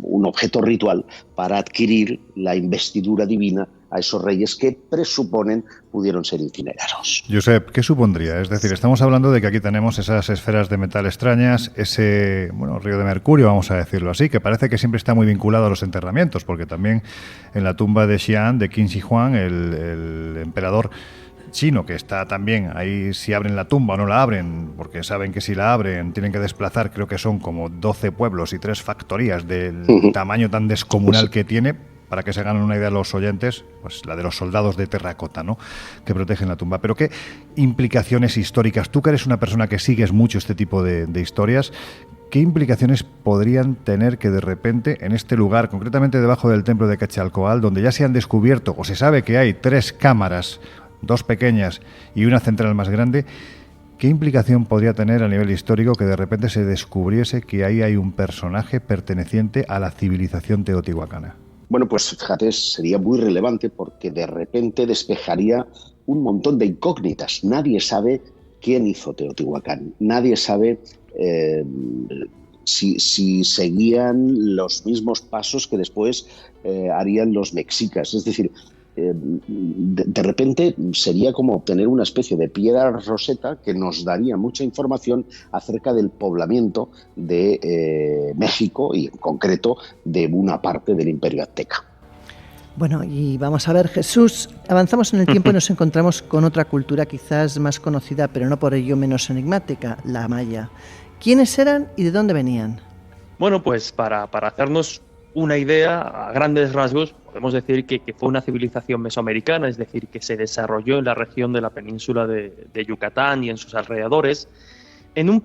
un objeto ritual para adquirir la investidura divina a esos reyes que presuponen pudieron ser incinerados. Josep, ¿qué supondría? Es decir, estamos hablando de que aquí tenemos esas esferas de metal extrañas, ese río de mercurio, vamos a decirlo así, que parece que siempre está muy vinculado a los enterramientos, porque también en la tumba de Xi'an, de Qin Shi Huang, el emperador chino, que está también ahí, si abren la tumba o no la abren, porque saben que si la abren tienen que desplazar, creo que son como 12 pueblos y 3 factorías del tamaño tan descomunal que tiene. Para que se hagan una idea los oyentes, pues la de los soldados de terracota, ¿no?, que protegen la tumba. Pero ¿qué implicaciones históricas? Tú, que eres una persona que sigues mucho este tipo de historias, ¿qué implicaciones podrían tener que de repente en este lugar, concretamente debajo del templo de Quetzalcóatl, donde ya se han descubierto o se sabe que hay 3 cámaras, 2 pequeñas y una central más grande, qué implicación podría tener a nivel histórico que de repente se descubriese que ahí hay un personaje perteneciente a la civilización teotihuacana? Bueno, pues fíjate, sería muy relevante porque de repente despejaría un montón de incógnitas. Nadie sabe quién hizo Teotihuacán, nadie sabe si seguían los mismos pasos que después harían los mexicas. Es decir, de repente sería como obtener una especie de piedra roseta que nos daría mucha información acerca del poblamiento de México y en concreto de una parte del Imperio Azteca. Bueno, y vamos a ver, Jesús, avanzamos en el tiempo y nos encontramos con otra cultura quizás más conocida, pero no por ello menos enigmática, la maya. ¿Quiénes eran y de dónde venían? Bueno, pues para hacernos una idea, a grandes rasgos, podemos decir que fue una civilización mesoamericana, es decir, que se desarrolló en la región de la península de Yucatán y en sus alrededores, en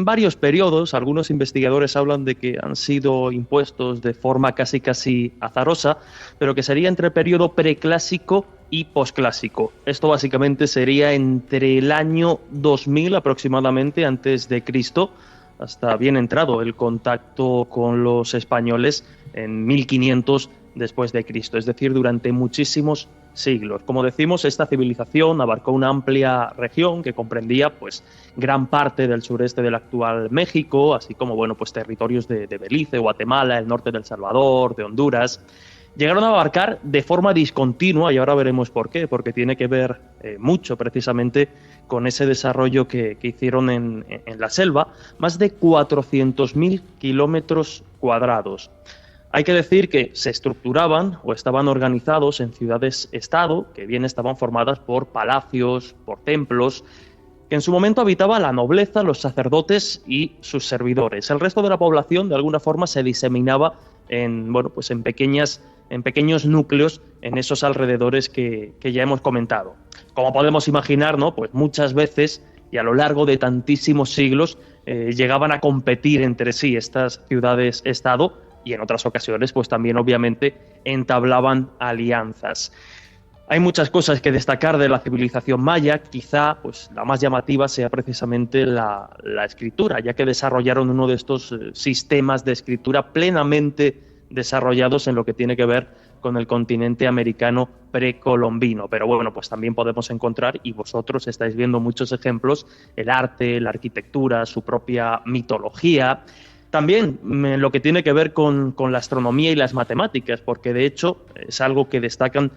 varios periodos. Algunos investigadores hablan de que han sido impuestos de forma casi azarosa, pero que sería entre el periodo preclásico y posclásico. Esto básicamente sería entre el año 2000 aproximadamente antes de Cristo, hasta bien entrado el contacto con los españoles en 1500 después de Cristo, es decir, durante muchísimos siglos. Como decimos, esta civilización abarcó una amplia región que comprendía pues gran parte del sureste del actual México, así como pues territorios de Belice, Guatemala, el norte de El Salvador, de Honduras. llegaron a abarcar de forma discontinua, y ahora veremos por qué, porque tiene que ver mucho precisamente con ese desarrollo que hicieron en la selva, más de 400.000 kilómetros cuadrados. Hay que decir que se estructuraban o estaban organizados en ciudades-estado, que bien estaban formadas por palacios, por templos, que en su momento habitaba la nobleza, los sacerdotes y sus servidores. El resto de la población, de alguna forma, se diseminaba en pequeños núcleos en esos alrededores que ya hemos comentado. Como podemos imaginar, ¿no? Pues muchas veces y a lo largo de tantísimos siglos llegaban a competir entre sí estas ciudades-estado y en otras ocasiones pues también obviamente entablaban alianzas. Hay muchas cosas que destacar de la civilización maya, quizá pues la más llamativa sea precisamente la escritura, ya que desarrollaron uno de estos sistemas de escritura plenamente desarrollados en lo que tiene que ver con el continente americano precolombino. Pero bueno, pues también podemos encontrar, y vosotros estáis viendo muchos ejemplos, el arte, la arquitectura, su propia mitología. También lo que tiene que ver con la astronomía y las matemáticas, porque de hecho es algo que destacan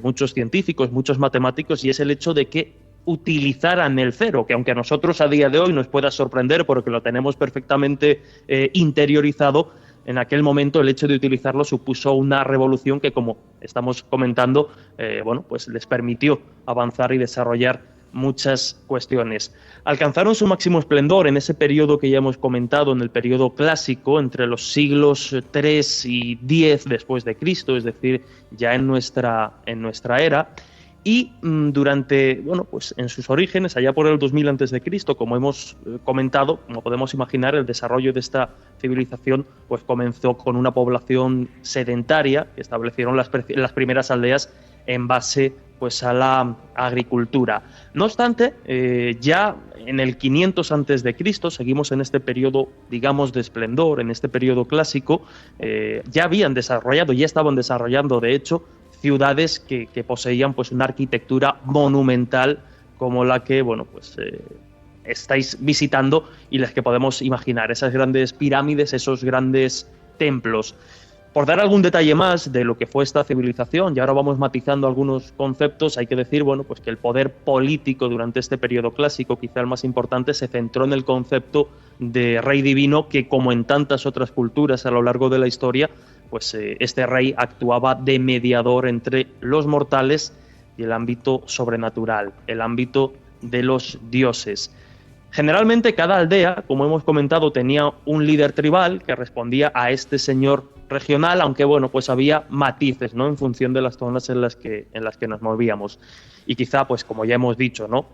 muchos científicos, muchos matemáticos, y es el hecho de que utilizaran el cero, que aunque a nosotros a día de hoy nos pueda sorprender porque lo tenemos perfectamente interiorizado, en aquel momento el hecho de utilizarlo supuso una revolución que, como estamos comentando, pues les permitió avanzar y desarrollar muchas cuestiones. Alcanzaron su máximo esplendor en ese periodo que ya hemos comentado, en el periodo clásico, entre los siglos 3 y 10 después de Cristo, es decir, ya en nuestra era. Y durante, pues en sus orígenes, allá por el 2000 a.C., como hemos comentado, como podemos imaginar, el desarrollo de esta civilización pues comenzó con una población sedentaria, que establecieron las primeras aldeas en base pues a la agricultura. No obstante, ya en el 500 a.C., seguimos en este periodo, digamos, de esplendor, en este periodo clásico, ya estaban desarrollando, de hecho, ciudades que poseían pues una arquitectura monumental como la que estáis visitando y las que podemos imaginar, esas grandes pirámides, esos grandes templos. Por dar algún detalle más de lo que fue esta civilización, y ahora vamos matizando algunos conceptos, hay que decir pues que el poder político durante este periodo clásico, quizá el más importante, se centró en el concepto de rey divino, que como en tantas otras culturas a lo largo de la historia, pues este rey actuaba de mediador entre los mortales y el ámbito sobrenatural, el ámbito de los dioses. Generalmente cada aldea, como hemos comentado, tenía un líder tribal que respondía a este señor regional, aunque pues había matices, ¿no?, en función de las zonas en las que nos movíamos. Y quizá, pues como ya hemos dicho, ¿no?,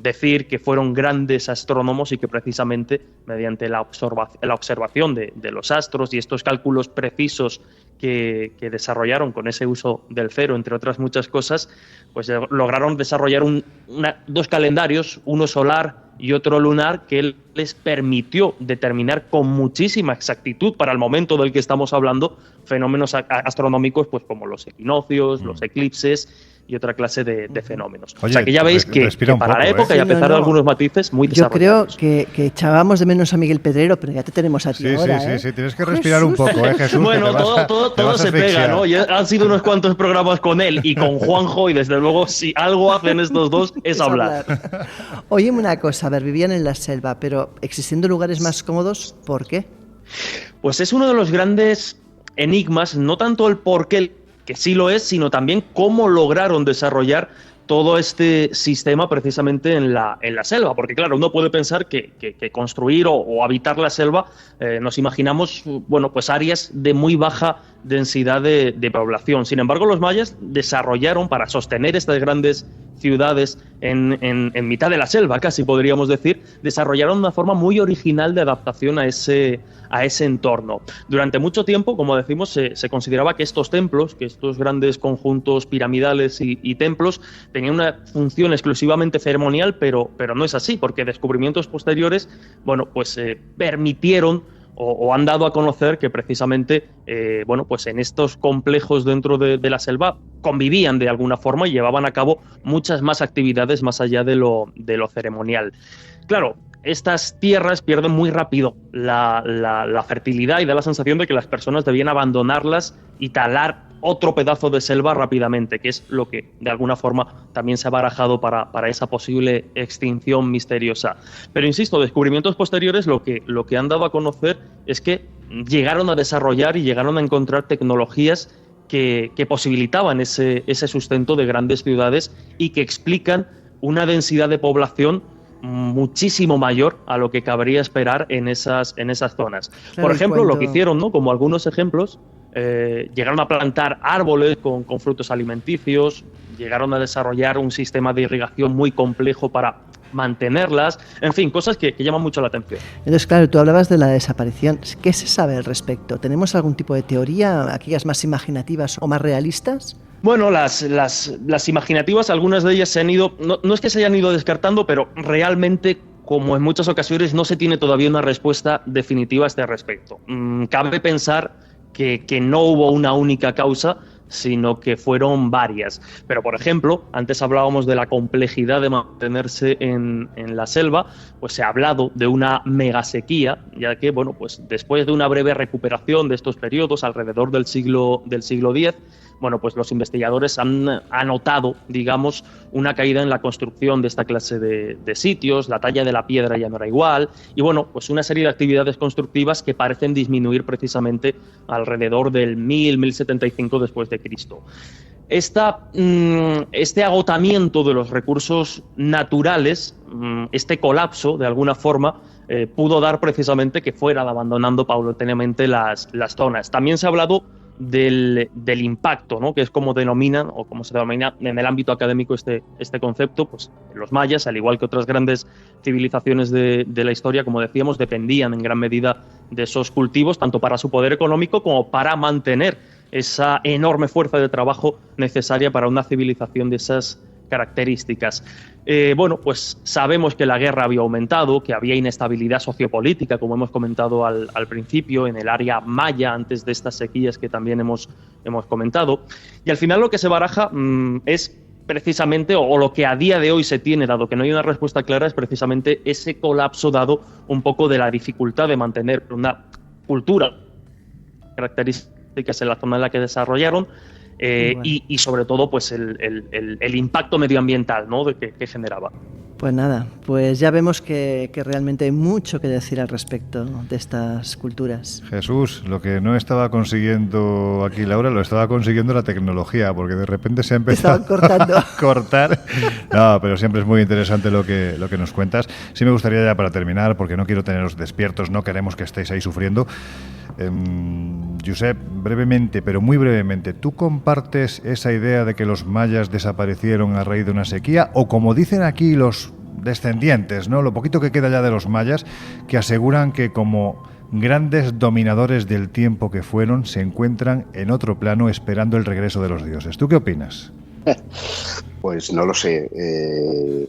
decir que fueron grandes astrónomos y que precisamente mediante la observación de los astros y estos cálculos precisos que desarrollaron con ese uso del cero, entre otras muchas cosas, pues lograron desarrollar dos calendarios, uno solar y otro lunar, que les permitió determinar con muchísima exactitud, para el momento del que estamos hablando, fenómenos astronómicos pues como los equinoccios, los eclipses y otra clase de fenómenos. Oye, o sea que ya veis que para la época, y a pesar de algunos matices, muy desarrollados. Yo creo que echábamos de menos a Miguel Pedrero, pero ya te tenemos a ti ahora. Sí, tienes que respirar un poco, Jesús. Bueno, todo se pega, ¿no? Ya han sido unos cuantos programas con él y con Juanjo, y desde luego si algo hacen estos dos es hablar. Óyeme una cosa, vivían en la selva, pero existiendo lugares más cómodos, ¿por qué? Pues es uno de los grandes enigmas, no tanto el por qué, que sí lo es, sino también cómo lograron desarrollar todo este sistema precisamente en la selva, porque claro, uno puede pensar que construir o habitar la selva, nos imaginamos pues áreas de muy baja densidad de población. Sin embargo, los mayas desarrollaron, para sostener estas grandes ciudades en mitad de la selva, casi podríamos decir, desarrollaron una forma muy original de adaptación a ese entorno. Durante mucho tiempo, como decimos, se consideraba que estos templos, que estos grandes conjuntos piramidales y templos, tenían una función exclusivamente ceremonial, pero no es así, porque descubrimientos posteriores, permitieron o han dado a conocer que precisamente pues en estos complejos dentro de la selva convivían de alguna forma y llevaban a cabo muchas más actividades más allá de lo ceremonial. Claro, estas tierras pierden muy rápido la fertilidad y da la sensación de que las personas debían abandonarlas y talar otro pedazo de selva rápidamente, que es lo que de alguna forma también se ha barajado para esa posible extinción misteriosa. Pero insisto, descubrimientos posteriores lo que han dado a conocer es que llegaron a desarrollar y llegaron a encontrar tecnologías que posibilitaban ese sustento de grandes ciudades y que explican una densidad de población muchísimo mayor a lo que cabría esperar en esas zonas. Claro, por ejemplo, lo que hicieron, ¿no? Como algunos ejemplos, llegaron a plantar árboles con frutos alimenticios, llegaron a desarrollar un sistema de irrigación muy complejo para mantenerlas, en fin, cosas que llaman mucho la atención. Entonces, claro, tú hablabas de la desaparición. ¿Qué se sabe al respecto? ¿Tenemos algún tipo de teoría, aquellas más imaginativas o más realistas? Bueno, las imaginativas, algunas de ellas se han ido, no es que se hayan ido descartando, pero realmente, como en muchas ocasiones, no se tiene todavía una respuesta definitiva a este respecto. Cabe pensar que no hubo una única causa, sino que fueron varias. Pero, por ejemplo, antes hablábamos de la complejidad de mantenerse en la selva, pues se ha hablado de una megasequía, ya que, bueno, pues después de una breve recuperación de estos periodos, alrededor del siglo X, bueno, pues los investigadores han anotado, digamos, una caída en la construcción de esta clase de sitios, la talla de la piedra ya no era igual, y bueno, pues una serie de actividades constructivas que parecen disminuir precisamente alrededor del 1075 después de Cristo. Este agotamiento de los recursos naturales, este colapso, de alguna forma, pudo dar precisamente que fueran abandonando paulatinamente las zonas. También se ha hablado del impacto, ¿no? Que es como denominan, o como se denomina en el ámbito académico este concepto. Pues los mayas, al igual que otras grandes civilizaciones de la historia, como decíamos, dependían en gran medida de esos cultivos, tanto para su poder económico como para mantener esa enorme fuerza de trabajo necesaria para una civilización de esas características. Bueno, pues sabemos que la guerra había aumentado, que había inestabilidad sociopolítica, como hemos comentado al principio, en el área maya, antes de estas sequías que también hemos comentado. Y al final lo que se baraja es precisamente, o lo que a día de hoy se tiene, dado que no hay una respuesta clara, es precisamente ese colapso dado un poco de la dificultad de mantener una cultura características en la zona en la que desarrollaron, y sobre todo pues el impacto medioambiental, ¿no? que generaba. Pues nada, pues ya vemos que realmente hay mucho que decir al respecto de estas culturas. Jesús, lo que no estaba consiguiendo aquí Laura, lo estaba consiguiendo la tecnología, porque de repente se ha empezado a cortar. No, pero siempre es muy interesante lo que nos cuentas. Sí me gustaría ya para terminar, porque no quiero teneros despiertos, no queremos que estéis ahí sufriendo. Josep, brevemente, pero muy brevemente, ¿tú compartes esa idea de que los mayas desaparecieron a raíz de una sequía? O como dicen aquí los descendientes, ¿no? Lo poquito que queda ya de los mayas, que aseguran que como grandes dominadores del tiempo que fueron, se encuentran en otro plano esperando el regreso de los dioses. ¿Tú qué opinas? Pues no lo sé.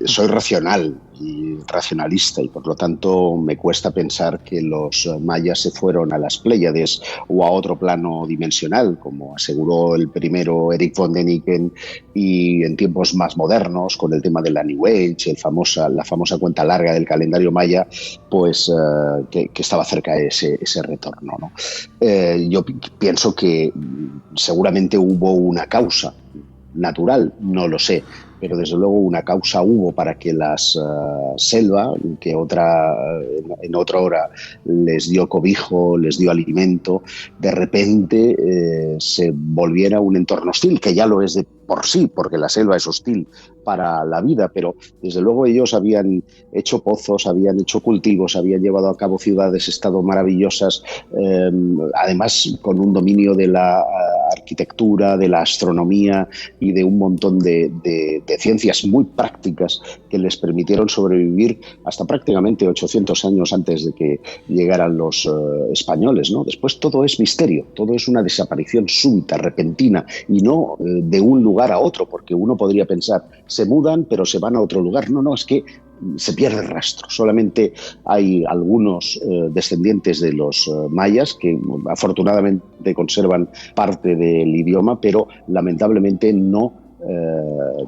Soy racional y racionalista, y por lo tanto me cuesta pensar que los mayas se fueron a las Pléyades o a otro plano dimensional, como aseguró el primero Eric von Däniken, y en tiempos más modernos, con el tema de la New Age, la famosa cuenta larga del calendario maya, pues que estaba cerca de ese retorno, ¿no? Yo pienso que seguramente hubo una causa natural, no lo sé, pero desde luego una causa hubo para que las selva, que en otra hora les dio cobijo, les dio alimento, de repente se volviera un entorno hostil, que ya lo es de por sí, porque la selva es hostil para la vida, pero desde luego ellos habían hecho pozos, habían hecho cultivos, habían llevado a cabo ciudades-estado maravillosas, además con un dominio de la arquitectura, de la astronomía y de un montón de ciencias muy prácticas que les permitieron sobrevivir hasta prácticamente 800 años antes de que llegaran los españoles, ¿no? Después todo es misterio, todo es una desaparición súbita, repentina, y no de un lugar a otro, porque uno podría pensar, se mudan pero se van a otro lugar. No, es que se pierde el rastro. Solamente hay algunos descendientes de los mayas que afortunadamente conservan parte del idioma, pero lamentablemente no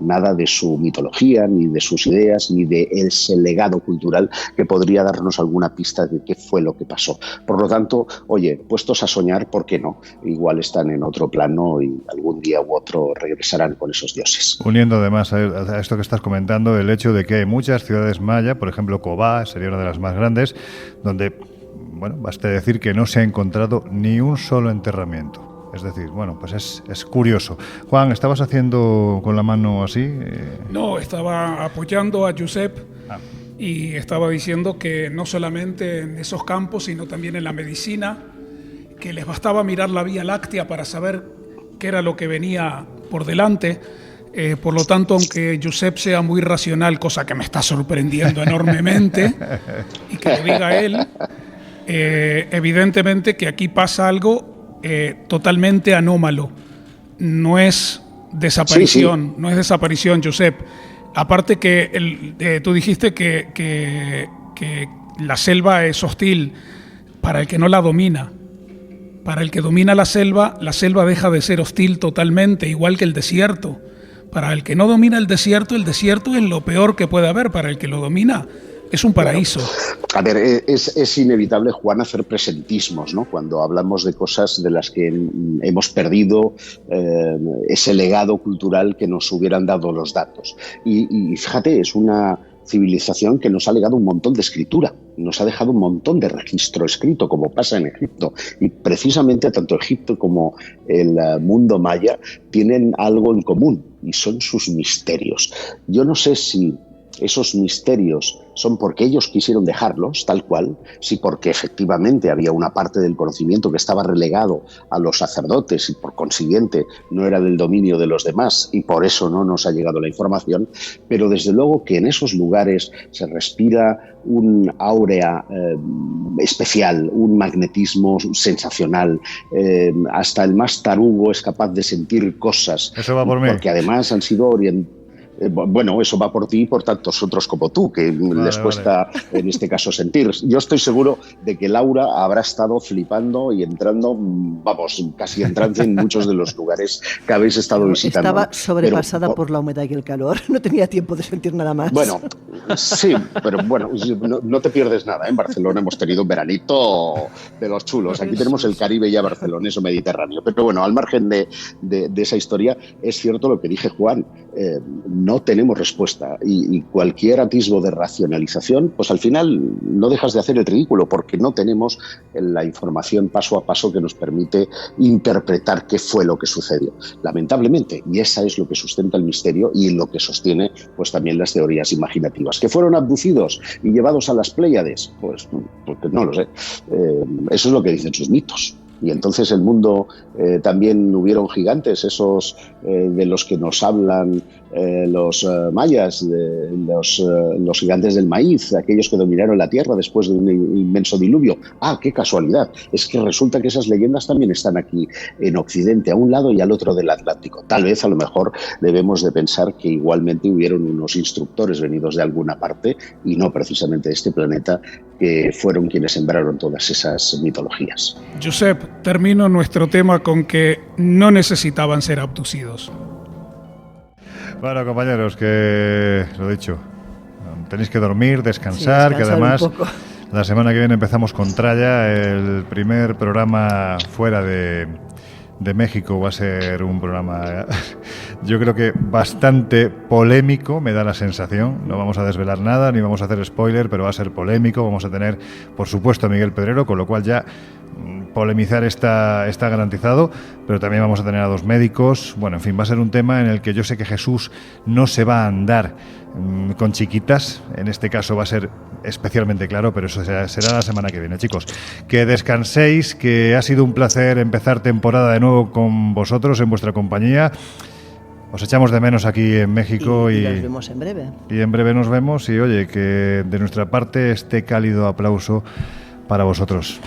nada de su mitología, ni de sus ideas, ni de ese legado cultural que podría darnos alguna pista de qué fue lo que pasó. Por lo tanto, oye, puestos a soñar, ¿por qué no? Igual están en otro plano y algún día u otro regresarán con esos dioses. Uniendo además a esto que estás comentando, el hecho de que hay muchas ciudades maya, por ejemplo, Cobá sería una de las más grandes, donde, bueno, basta decir que no se ha encontrado ni un solo enterramiento. Es decir, bueno, pues es curioso. Juan, ¿estabas haciendo con la mano así? No, estaba apoyando a Josep y estaba diciendo que no solamente en esos campos, sino también en la medicina, que les bastaba mirar la Vía Láctea para saber qué era lo que venía por delante. Por lo tanto, aunque Josep sea muy racional, cosa que me está sorprendiendo enormemente, y que lo diga él, evidentemente que aquí pasa algo totalmente anómalo. No es desaparición, sí. No es desaparición, Josep. Aparte que tú dijiste que la selva es hostil para el que no la domina. Para el que domina la selva deja de ser hostil totalmente, igual que el desierto. Para el que no domina el desierto es lo peor que puede haber. Para el que lo domina, es un paraíso. Bueno, a ver, es inevitable, Juan, hacer presentismos, ¿no? Cuando hablamos de cosas de las que hemos perdido ese legado cultural que nos hubieran dado los datos. Y fíjate, es una civilización que nos ha legado un montón de escritura, nos ha dejado un montón de registro escrito, como pasa en Egipto. Y precisamente tanto Egipto como el mundo maya tienen algo en común, y son sus misterios. Yo no sé si esos misterios son porque ellos quisieron dejarlos tal cual, sí, porque efectivamente había una parte del conocimiento que estaba relegado a los sacerdotes y por consiguiente no era del dominio de los demás y por eso no nos ha llegado la información, pero desde luego que en esos lugares se respira un áurea especial, un magnetismo sensacional, hasta el más tarugo es capaz de sentir cosas. Eso va por mí. Porque además han sido orientados. Bueno, eso va por ti y por tantos otros como tú, que les cuesta en este caso sentir. Yo estoy seguro de que Laura habrá estado flipando y entrando, vamos, casi en trance en muchos de los lugares que habéis estado visitando. Estaba sobrepasada por la humedad y el calor, no tenía tiempo de sentir nada más. Bueno, sí, pero bueno, no te pierdes nada. En Barcelona hemos tenido un veranito de los chulos. Aquí tenemos el Caribe ya barcelonés o mediterráneo. Pero bueno, al margen de esa historia, es cierto lo que dije, Juan. No tenemos respuesta y cualquier atisbo de racionalización, pues al final no dejas de hacer el ridículo porque no tenemos la información paso a paso que nos permite interpretar qué fue lo que sucedió, lamentablemente, y esa es lo que sustenta el misterio y lo que sostiene pues también las teorías imaginativas. ¿Que fueron abducidos y llevados a las Pléyades? Pues no lo sé, eso es lo que dicen sus mitos. Y entonces el mundo también hubieron gigantes, esos de los que nos hablan los mayas, los gigantes del maíz, aquellos que dominaron la tierra después de un inmenso diluvio. ¡Ah, qué casualidad! Es que resulta que esas leyendas también están aquí en Occidente, a un lado y al otro del Atlántico. Tal vez, a lo mejor, debemos de pensar que igualmente hubieron unos instructores venidos de alguna parte y no precisamente de este planeta, que fueron quienes sembraron todas esas mitologías. Josep, termino nuestro tema con que no necesitaban ser abducidos. Bueno, compañeros, que lo dicho, tenéis que dormir, descansar, que además la semana que viene empezamos con tralla. El primer programa fuera de México va a ser un programa, yo creo que bastante polémico, me da la sensación. No vamos a desvelar nada, ni vamos a hacer spoiler, pero va a ser polémico. Vamos a tener, por supuesto, a Miguel Pedrero, con lo cual ya polemizar está garantizado, pero también vamos a tener a 2 médicos. Bueno, en fin, va a ser un tema en el que yo sé que Jesús no se va a andar con chiquitas. En este caso va a ser especialmente claro, pero eso será la semana que viene. Chicos, que descanséis, que ha sido un placer empezar temporada de nuevo con vosotros, en vuestra compañía. Os echamos de menos aquí en México y nos vemos en breve. Y en breve nos vemos y oye, que de nuestra parte este cálido aplauso para vosotros.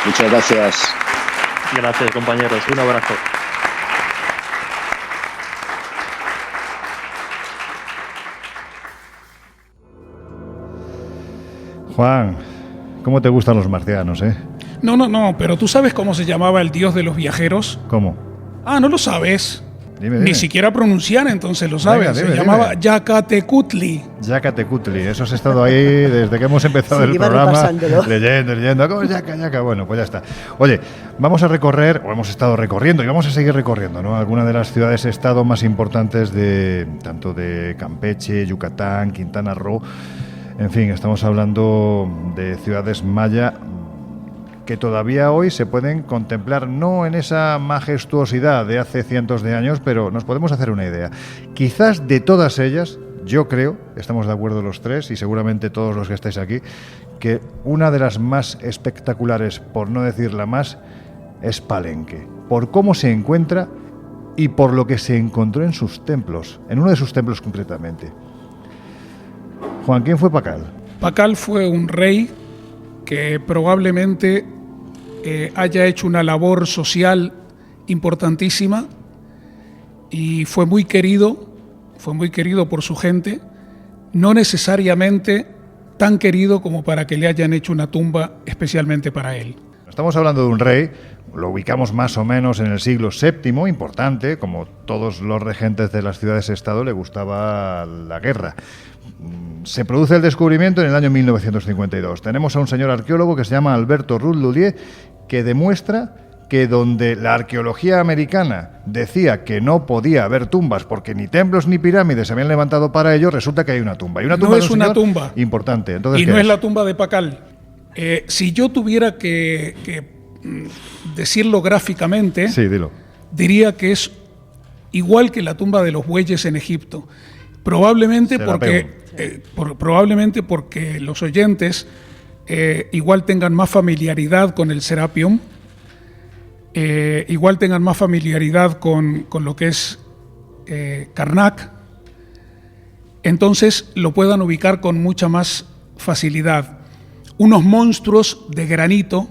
Muchas gracias. Gracias, compañeros. Un abrazo. Juan, ¿cómo te gustan los marcianos, eh? No, pero ¿tú sabes cómo se llamaba el dios de los viajeros? ¿Cómo? Ah, ¿no lo sabes? Dime. Ni siquiera pronunciar, entonces lo sabes. Venga, dime, se llamaba dime. Yacatecutli. Yacatecutli, eso has estado ahí desde que hemos empezado Sí, el iba programa, repasándolo. leyendo, ¿cómo Yaca? Bueno, pues ya está. Oye, vamos a recorrer, o hemos estado recorriendo, y vamos a seguir recorriendo, ¿no? Algunas de las ciudades-estado más importantes tanto de Campeche, Yucatán, Quintana Roo. En fin, estamos hablando de ciudades maya que todavía hoy se pueden contemplar, no en esa majestuosidad de hace cientos de años, pero nos podemos hacer una idea. Quizás de todas ellas, yo creo, estamos de acuerdo los tres y seguramente todos los que estáis aquí, que una de las más espectaculares, por no decir la más, es Palenque, por cómo se encuentra y por lo que se encontró en sus templos, en uno de sus templos concretamente. Juan, ¿quién fue Pacal? Pacal fue un rey que probablemente haya hecho una labor social importantísima y fue muy querido por su gente, no necesariamente tan querido como para que le hayan hecho una tumba especialmente para él. Estamos hablando de un rey, lo ubicamos más o menos en el siglo VII, importante, como todos los regentes de las ciudades-estado le gustaba la guerra. Se produce el descubrimiento en el año 1952. Tenemos a un señor arqueólogo que se llama Alberto Rull-Lullier, que demuestra que donde la arqueología americana decía que no podía haber tumbas porque ni templos ni pirámides se habían levantado para ello, resulta que hay una tumba. Y una tumba No de es un una señor tumba. importante. Entonces, Y ¿qué no es la tumba de Pacal. Si yo tuviera que decirlo gráficamente, Sí, dilo. diría que es igual que la tumba de los bueyes en Egipto. Probablemente Se la pego. probablemente porque los oyentes igual tengan más familiaridad con el Serapion, igual tengan más familiaridad con lo que es Karnak, entonces lo puedan ubicar con mucha más facilidad. Unos monstruos de granito,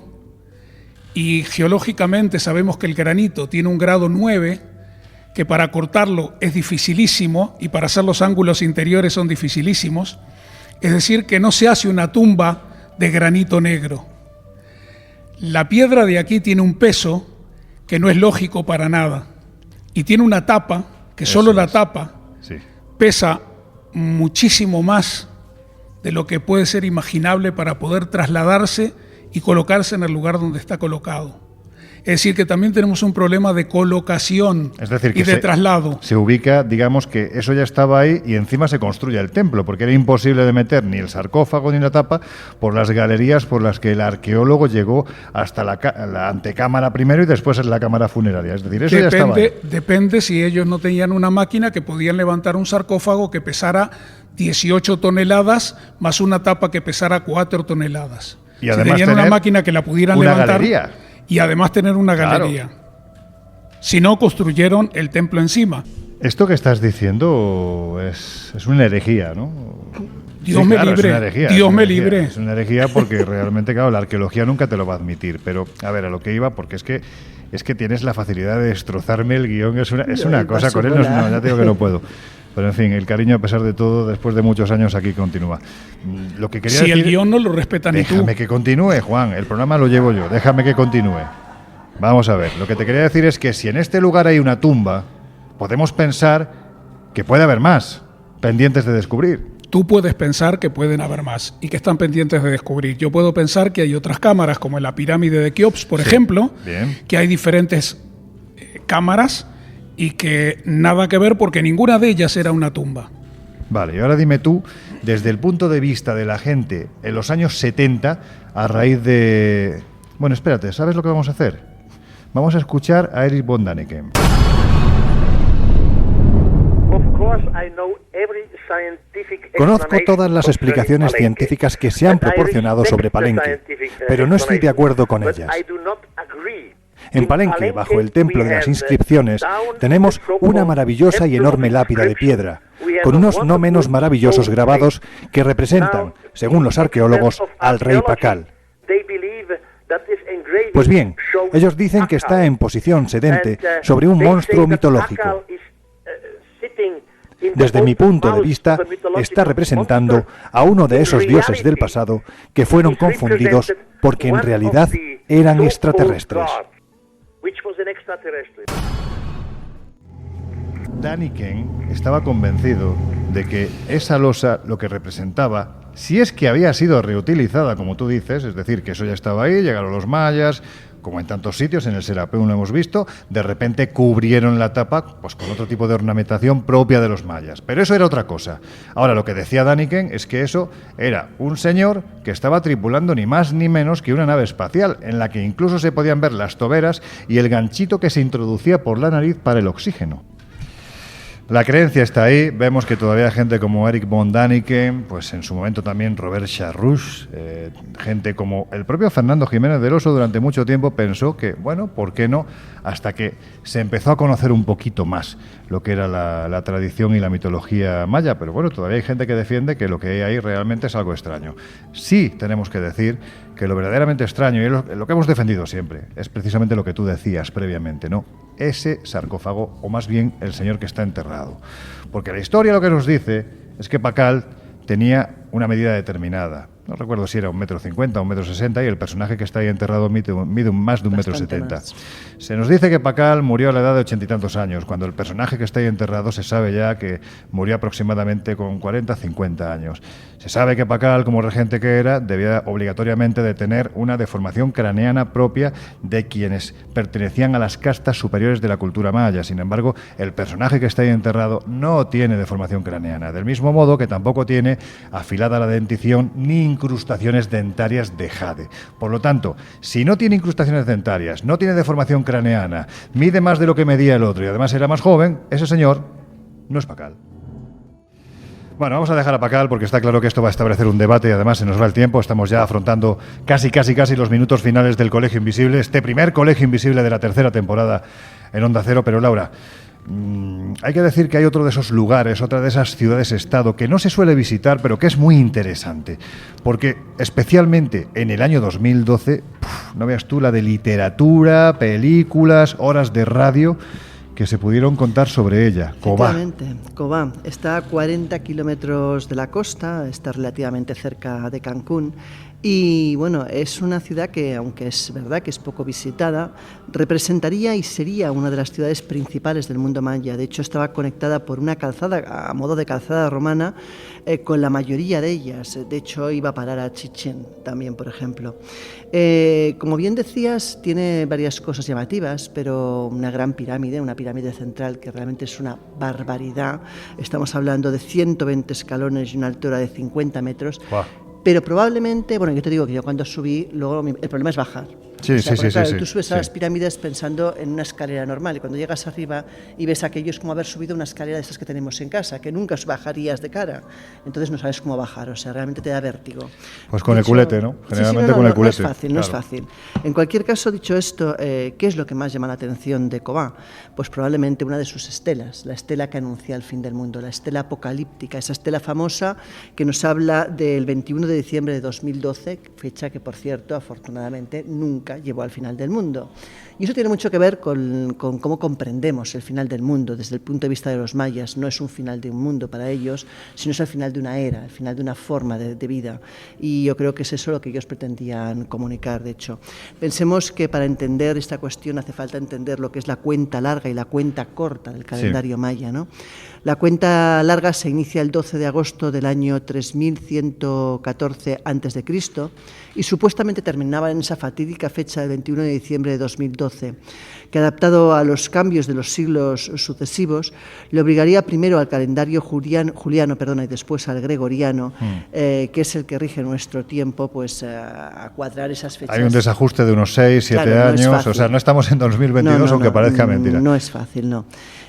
y geológicamente sabemos que el granito tiene un grado 9, que para cortarlo es dificilísimo y para hacer los ángulos interiores son dificilísimos, es decir, que no se hace una tumba de granito negro. La piedra de aquí tiene un peso que no es lógico para nada y tiene una tapa que Eso solo la es. tapa Sí. pesa muchísimo más de lo que puede ser imaginable para poder trasladarse y colocarse en el lugar donde está colocado. Es decir, que también tenemos un problema de colocación Es decir, que y de traslado. se ubica, digamos que eso ya estaba ahí y encima se construye el templo, porque era imposible de meter ni el sarcófago ni la tapa por las galerías por las que el arqueólogo llegó hasta la antecámara primero y después en la cámara funeraria. Es decir, eso ya estaba ahí. Depende si ellos no tenían una máquina que podían levantar un sarcófago que pesara 18 toneladas más una tapa que pesara 4 toneladas. Y si además tenían una tener máquina que la pudieran una levantar galería. y además tener una Claro. galería. Si no, construyeron el templo encima. Esto que estás diciendo es una herejía, ¿no? Dios me claro, libre, es una herejía, Dios es una me herejía. libre. Es una herejía porque realmente, claro, la arqueología nunca te lo va a admitir. Pero, a ver, a lo que iba, porque es que tienes la facilidad de destrozarme el guión. Es una Ay, cosa paso con él, bola. no, ya te digo que no puedo. Pero, en fin, el cariño, a pesar de todo, después de muchos años aquí continúa. Lo que quería Si el decir... guión no lo respeta ni tú. Déjame que continúe, Juan. El programa lo llevo yo. Déjame que continúe. Vamos a ver. Lo que te quería decir es que si en este lugar hay una tumba, podemos pensar que puede haber más pendientes de descubrir. Tú puedes pensar que pueden haber más y que están pendientes de descubrir. Yo puedo pensar que hay otras cámaras, como en la pirámide de Keops, por ejemplo, bien. que hay diferentes cámaras y que nada que ver porque ninguna de ellas era una tumba. Vale, y ahora dime tú, desde el punto de vista de la gente en los años 70, a raíz de... Bueno, espérate, ¿sabes lo que vamos a hacer? Vamos a escuchar a Erich von Däniken. Conozco todas las explicaciones científicas que se han proporcionado sobre Palenque, pero no estoy de acuerdo con ellas. En Palenque, bajo el templo de las inscripciones, tenemos una maravillosa y enorme lápida de piedra, con unos no menos maravillosos grabados que representan, según los arqueólogos, al rey Pacal. Pues bien, ellos dicen que está en posición sedente sobre un monstruo mitológico. Desde mi punto de vista, está representando a uno de esos dioses del pasado que fueron confundidos porque en realidad eran extraterrestres. Däniken estaba convencido de que esa losa lo que representaba, si es que había sido reutilizada, como tú dices, es decir, que eso ya estaba ahí, llegaron los mayas, como en tantos sitios, en el Serapeum lo hemos visto, de repente cubrieron la tapa pues con otro tipo de ornamentación propia de los mayas. Pero eso era otra cosa. Ahora, lo que decía Däniken es que eso era un señor que estaba tripulando ni más ni menos que una nave espacial, en la que incluso se podían ver las toberas y el ganchito que se introducía por la nariz para el oxígeno. La creencia está ahí, vemos que todavía hay gente como Eric von Däniken, pues en su momento también Robert Charroux, gente como el propio Fernando Jiménez del Oso durante mucho tiempo pensó que, bueno, ¿por qué no? Hasta que se empezó a conocer un poquito más lo que era la tradición y la mitología maya, pero bueno, todavía hay gente que defiende que lo que hay ahí realmente es algo extraño. Sí tenemos que decir que lo verdaderamente extraño, y lo que hemos defendido siempre, es precisamente lo que tú decías previamente, ¿no? Ese sarcófago, o más bien el señor que está enterrado. Porque la historia lo que nos dice es que Pakal tenía una medida determinada. No recuerdo si era 1,50 m o 1,60 m, y el personaje que está ahí enterrado mide más de 1,70 m. Se nos dice que Pakal murió a la edad de 80 y tantos años, cuando el personaje que está ahí enterrado se sabe ya que murió aproximadamente con 40, 50 años. Se sabe que Pakal, como regente que era, debía obligatoriamente de tener una deformación craneana propia de quienes pertenecían a las castas superiores de la cultura maya. Sin embargo, el personaje que está ahí enterrado no tiene deformación craneana, del mismo modo que tampoco tiene afilada la dentición ni incrustaciones dentarias de jade. Por lo tanto, si no tiene incrustaciones dentarias, no tiene deformación craneana, mide más de lo que medía el otro y además era más joven, ese señor no es Pakal. Bueno, vamos a dejar a Pakal porque está claro que esto va a establecer un debate y además se nos va el tiempo. Estamos ya afrontando casi los minutos finales del Colegio Invisible, este primer Colegio Invisible de la tercera temporada en Onda Cero. Pero Laura, hay que decir que hay otro de esos lugares, otra de esas ciudades-estado que no se suele visitar, pero que es muy interesante, porque especialmente en el año 2012, no veas tú la de literatura, películas, horas de radio que se pudieron contar sobre ella. Cobá. Efectivamente, Cobá está a 40 kilómetros de la costa, está relativamente cerca de Cancún. Y bueno, es una ciudad que, aunque es verdad que es poco visitada, representaría y sería una de las ciudades principales del mundo maya. De hecho, estaba conectada por una calzada, a modo de calzada romana, con la mayoría de ellas. De hecho, iba a parar a Chichén también, por ejemplo. Como bien decías, tiene varias cosas llamativas, pero una gran pirámide, una pirámide central que realmente es una barbaridad. Estamos hablando de 120 escalones y una altura de 50 metros. Wow. Pero probablemente, bueno, yo te digo que yo cuando subí, luego el problema es bajar. Sí, o sea, claro, tú subes a las pirámides pensando en una escalera normal y cuando llegas arriba y ves aquello es como haber subido una escalera de esas que tenemos en casa, que nunca bajarías de cara. Entonces no sabes cómo bajar, o sea, realmente te da vértigo. Pues con el culete, ¿no? Generalmente con el culete. No es fácil, claro. No es fácil. En cualquier caso, dicho esto, ¿qué es lo que más llama la atención de Cobá? Pues probablemente una de sus estelas, la estela que anuncia el fin del mundo, la estela apocalíptica, esa estela famosa que nos habla del 21 de diciembre de 2012, fecha que, por cierto, afortunadamente nunca llevó al final del mundo. Y eso tiene mucho que ver con cómo comprendemos el final del mundo desde el punto de vista de los mayas. No es un final de un mundo para ellos, sino es el final de una era, el final de una forma de vida. Y yo creo que es eso lo que ellos pretendían comunicar, de hecho. Pensemos que para entender esta cuestión hace falta entender lo que es la cuenta larga y la cuenta corta del calendario maya, ¿no? La cuenta larga se inicia el 12 de agosto del año 3114 a.C. y supuestamente terminaba en esa fatídica fecha del 21 de diciembre de 2012, que adaptado a los cambios de los siglos sucesivos, le obligaría primero al calendario juliano y después al gregoriano, que es el que rige nuestro tiempo, pues a cuadrar esas fechas. Hay un desajuste de unos 6, 7 años, o sea, no estamos en 2022, aunque parezca mentira. No es fácil, no.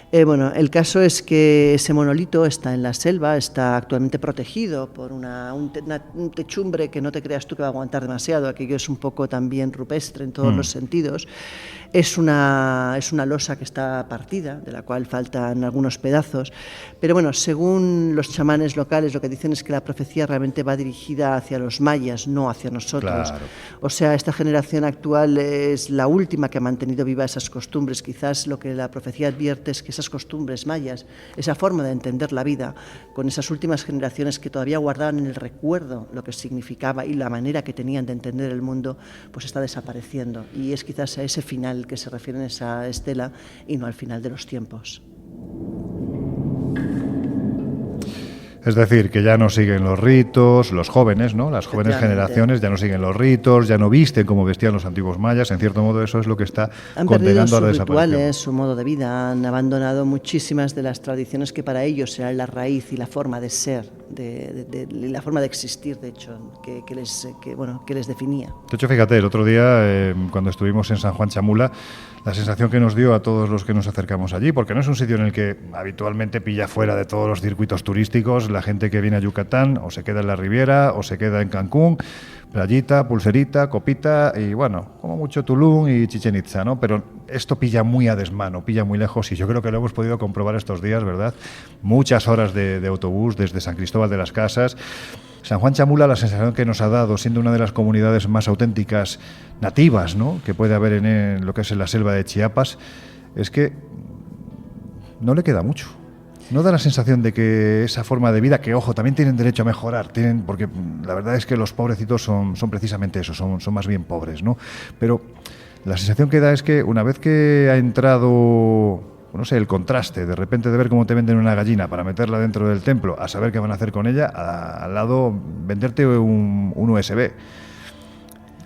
Bueno, el caso es que ese monolito está en la selva, está actualmente protegido por un techumbre que no te creas tú que va a aguantar demasiado, aquello es un poco también rupestre en todos los sentidos. Es una losa que está partida, de la cual faltan algunos pedazos, pero bueno, según los chamanes locales lo que dicen es que la profecía realmente va dirigida hacia los mayas, no hacia nosotros. Claro. O sea, esta generación actual es la última que ha mantenido viva esas costumbres. Quizás lo que la profecía advierte es que esas costumbres mayas, esa forma de entender la vida, con esas últimas generaciones que todavía guardaban en el recuerdo lo que significaba y la manera que tenían de entender el mundo, pues está desapareciendo. Y es quizás a ese final que se refiere en esa estela y no al final de los tiempos. Es decir, que ya no siguen los ritos, los jóvenes, ¿no? Las jóvenes generaciones ya no siguen los ritos, ya no visten como vestían los antiguos mayas. En cierto modo, eso es lo que está condenando a la desaparición. Han perdido sus rituales, su modo de vida, han abandonado muchísimas de las tradiciones que para ellos eran la raíz y la forma de ser, la forma de existir, de hecho, que les definía. De hecho, fíjate, el otro día, cuando estuvimos en San Juan Chamula, la sensación que nos dio a todos los que nos acercamos allí, porque no es un sitio en el que habitualmente pilla fuera de todos los circuitos turísticos la gente que viene a Yucatán, o se queda en la Riviera, o se queda en Cancún, playita, pulserita, copita, y bueno, como mucho Tulum y Chichén Itzá, ¿no? Pero esto pilla muy a desmano, pilla muy lejos, y yo creo que lo hemos podido comprobar estos días, ¿verdad? Muchas horas de autobús desde San Cristóbal de las Casas. San Juan Chamula, la sensación que nos ha dado, siendo una de las comunidades más auténticas nativas, ¿no?, que puede haber en lo que es en la selva de Chiapas, es que no le queda mucho. No da la sensación de que esa forma de vida, que ojo, también tienen derecho a mejorar, porque la verdad es que los pobrecitos son precisamente eso, son más bien pobres, ¿no? Pero la sensación que da es que una vez que ha entrado, no sé, el contraste, de repente de ver cómo te venden una gallina para meterla dentro del templo, a saber qué van a hacer con ella, al lado venderte un USB.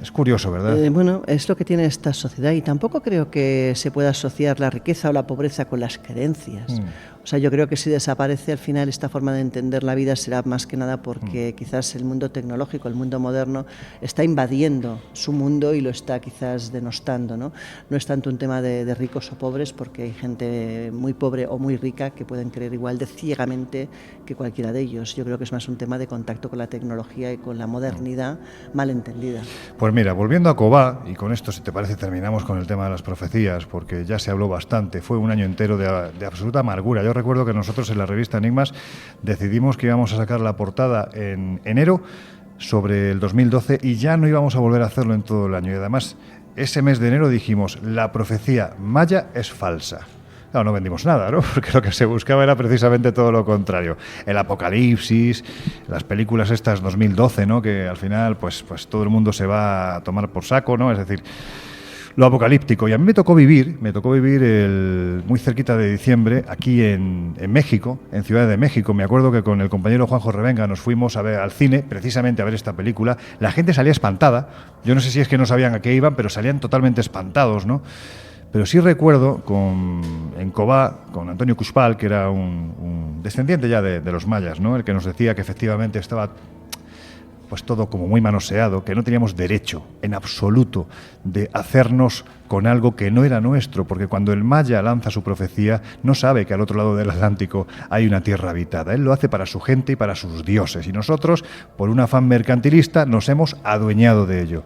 Es curioso, ¿verdad? Bueno, es lo que tiene esta sociedad, y tampoco creo que se pueda asociar la riqueza o la pobreza con las creencias. O sea, yo creo que si desaparece al final esta forma de entender la vida será más que nada porque quizás el mundo tecnológico, el mundo moderno, está invadiendo su mundo y lo está quizás denostando, ¿no? No es tanto un tema de ricos o pobres, porque hay gente muy pobre o muy rica que pueden creer igual de ciegamente que cualquiera de ellos. Yo creo que es más un tema de contacto con la tecnología y con la modernidad mal entendida. Pues mira, volviendo a Cobá, y con esto, si te parece, terminamos con el tema de las profecías, porque ya se habló bastante, fue un año entero de absoluta amargura. Yo recuerdo que nosotros en la revista Enigmas decidimos que íbamos a sacar la portada en enero sobre el 2012 y ya no íbamos a volver a hacerlo en todo el año. Y además, ese mes de enero dijimos, la profecía maya es falsa. Claro, no vendimos nada, ¿no? Porque lo que se buscaba era precisamente todo lo contrario. El apocalipsis, las películas estas 2012, ¿no?, que al final pues todo el mundo se va a tomar por saco, ¿no? Es decir, lo apocalíptico. Y a mí me tocó vivir muy cerquita de diciembre, aquí en México, en Ciudad de México. Me acuerdo que con el compañero Juanjo Revenga nos fuimos a ver al cine, precisamente a ver esta película. La gente salía espantada. Yo no sé si es que no sabían a qué iban, pero salían totalmente espantados, ¿no? Pero sí recuerdo en Cobá, con Antonio Cuspal, que era un descendiente ya de los mayas, ¿no?, el que nos decía que efectivamente estaba pues todo como muy manoseado, que no teníamos derecho en absoluto de hacernos con algo que no era nuestro, porque cuando el maya lanza su profecía no sabe que al otro lado del Atlántico hay una tierra habitada. Él lo hace para su gente y para sus dioses, y nosotros, por un afán mercantilista, nos hemos adueñado de ello.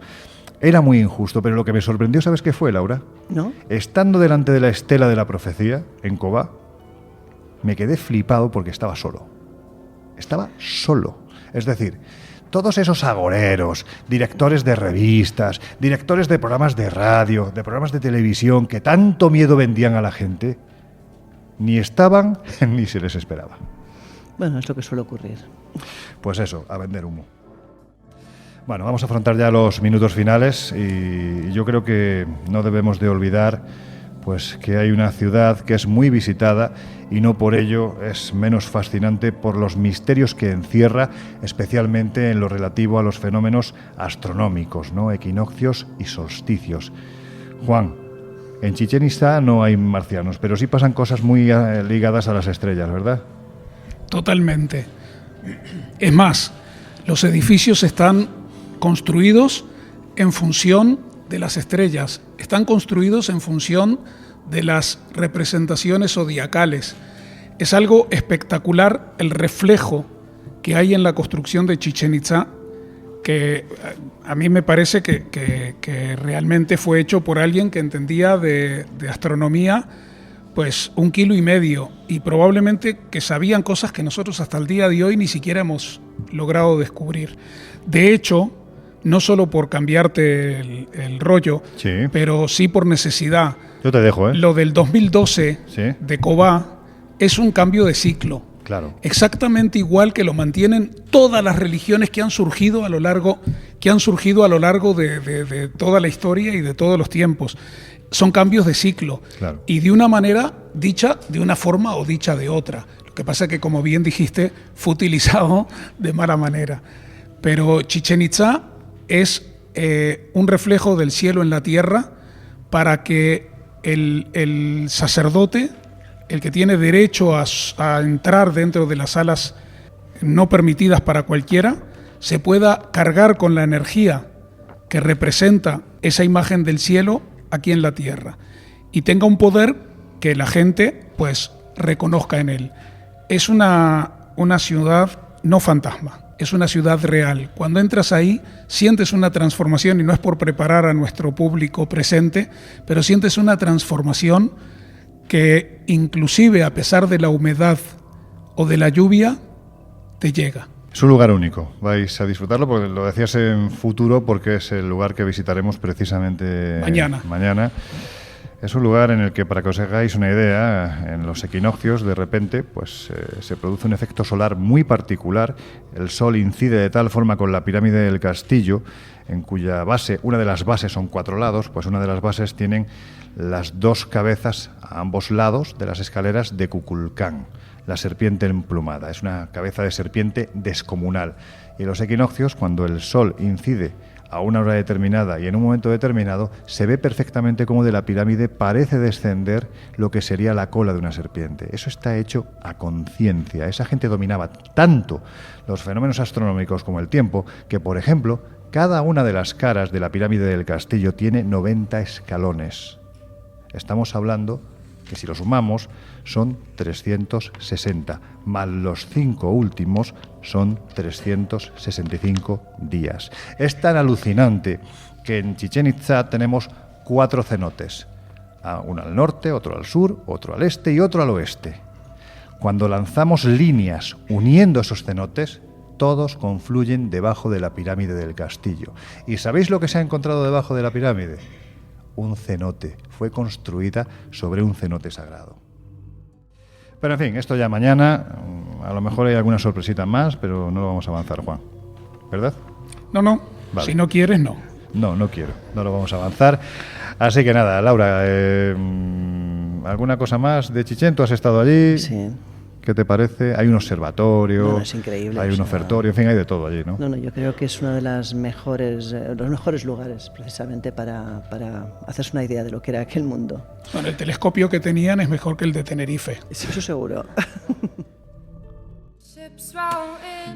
Era muy injusto, pero lo que me sorprendió, ¿sabes qué fue, Laura? ¿No? Estando delante de la estela de la profecía, en Cobá, me quedé flipado porque estaba solo. Estaba solo. Es decir, todos esos agoreros, directores de revistas, directores de programas de radio, de programas de televisión, que tanto miedo vendían a la gente, ni estaban ni se les esperaba. Bueno, es lo que suele ocurrir. Pues eso, a vender humo. Bueno, vamos a afrontar ya los minutos finales, y yo creo que no debemos de olvidar pues que hay una ciudad que es muy visitada y no por ello es menos fascinante por los misterios que encierra, especialmente en lo relativo a los fenómenos astronómicos, ¿no?, equinoccios y solsticios. Juan, en Chichén Itzá no hay marcianos, pero sí pasan cosas muy ligadas a las estrellas, ¿verdad? Totalmente. Es más, los edificios están construidos en función de las estrellas, están construidos en función de las representaciones zodiacales. Es algo espectacular el reflejo que hay en la construcción de Chichén Itzá, que a mí me parece que realmente fue hecho por alguien que entendía de astronomía pues 1,5 kilos, y probablemente que sabían cosas que nosotros hasta el día de hoy ni siquiera hemos logrado descubrir. De hecho, no solo por cambiarte el rollo, sí, pero sí por necesidad. Yo te dejo, ¿eh? Lo del 2012, sí, de Cobá es un cambio de ciclo. Claro. Exactamente igual que lo mantienen todas las religiones que han surgido a lo largo de toda la historia y de todos los tiempos. son cambios de ciclo, claro. Y de una manera dicha de una forma o dicha de otra. Lo que pasa es que, como bien dijiste, fue utilizado de mala manera. Pero Chichén Itzá es un reflejo del cielo en la tierra para que el sacerdote, el que tiene derecho a entrar dentro de las salas no permitidas para cualquiera, se pueda cargar con la energía que representa esa imagen del cielo aquí en la tierra y tenga un poder que la gente pues reconozca en él. Es una ciudad no fantasma, es una ciudad real. Cuando entras ahí sientes una transformación, y no es por preparar a nuestro público presente, pero sientes una transformación que inclusive a pesar de la humedad o de la lluvia te llega. Es un lugar único, vais a disfrutarlo, porque lo decías en futuro, porque es el lugar que visitaremos precisamente mañana. Es un lugar en el que, para que os hagáis una idea, en los equinoccios de repente pues se produce un efecto solar muy particular. El sol incide de tal forma con la pirámide del castillo, en cuya base, una de las bases son 4 lados, pues una de las bases tienen las 2 cabezas a ambos lados de las escaleras de Kukulcán, la serpiente emplumada. Es una cabeza de serpiente descomunal. Y en los equinoccios, cuando el sol incide a una hora determinada y en un momento determinado, se ve perfectamente cómo de la pirámide parece descender lo que sería la cola de una serpiente. Eso está hecho a conciencia. Esa gente dominaba tanto los fenómenos astronómicos como el tiempo, que, por ejemplo, cada una de las caras de la pirámide del castillo tiene 90 escalones. Estamos hablando que, si lo sumamos, son 360, más los 5 últimos son 365 días. Es tan alucinante que en Chichén Itzá tenemos 4 cenotes, uno al norte, otro al sur, otro al este y otro al oeste. Cuando lanzamos líneas uniendo esos cenotes, todos confluyen debajo de la pirámide del castillo. ¿Y sabéis lo que se ha encontrado debajo de la pirámide? Un cenote. Fue construida sobre un cenote sagrado. Pero en fin, esto ya mañana. A lo mejor hay alguna sorpresita más, pero no lo vamos a avanzar, Juan. ¿Verdad? No. Vale. Si no quieres, no. No quiero. No lo vamos a avanzar. Así que nada, Laura, ¿alguna cosa más de Chichén? ¿Tú has estado allí? Sí. ¿Qué te parece? Hay un observatorio, no, es increíble, hay un ofertorio, en fin, hay de todo allí, ¿no? No, yo creo que es uno de los mejores lugares precisamente para hacerse una idea de lo que era aquel mundo. Bueno, el telescopio que tenían es mejor que el de Tenerife. Sí, eso seguro.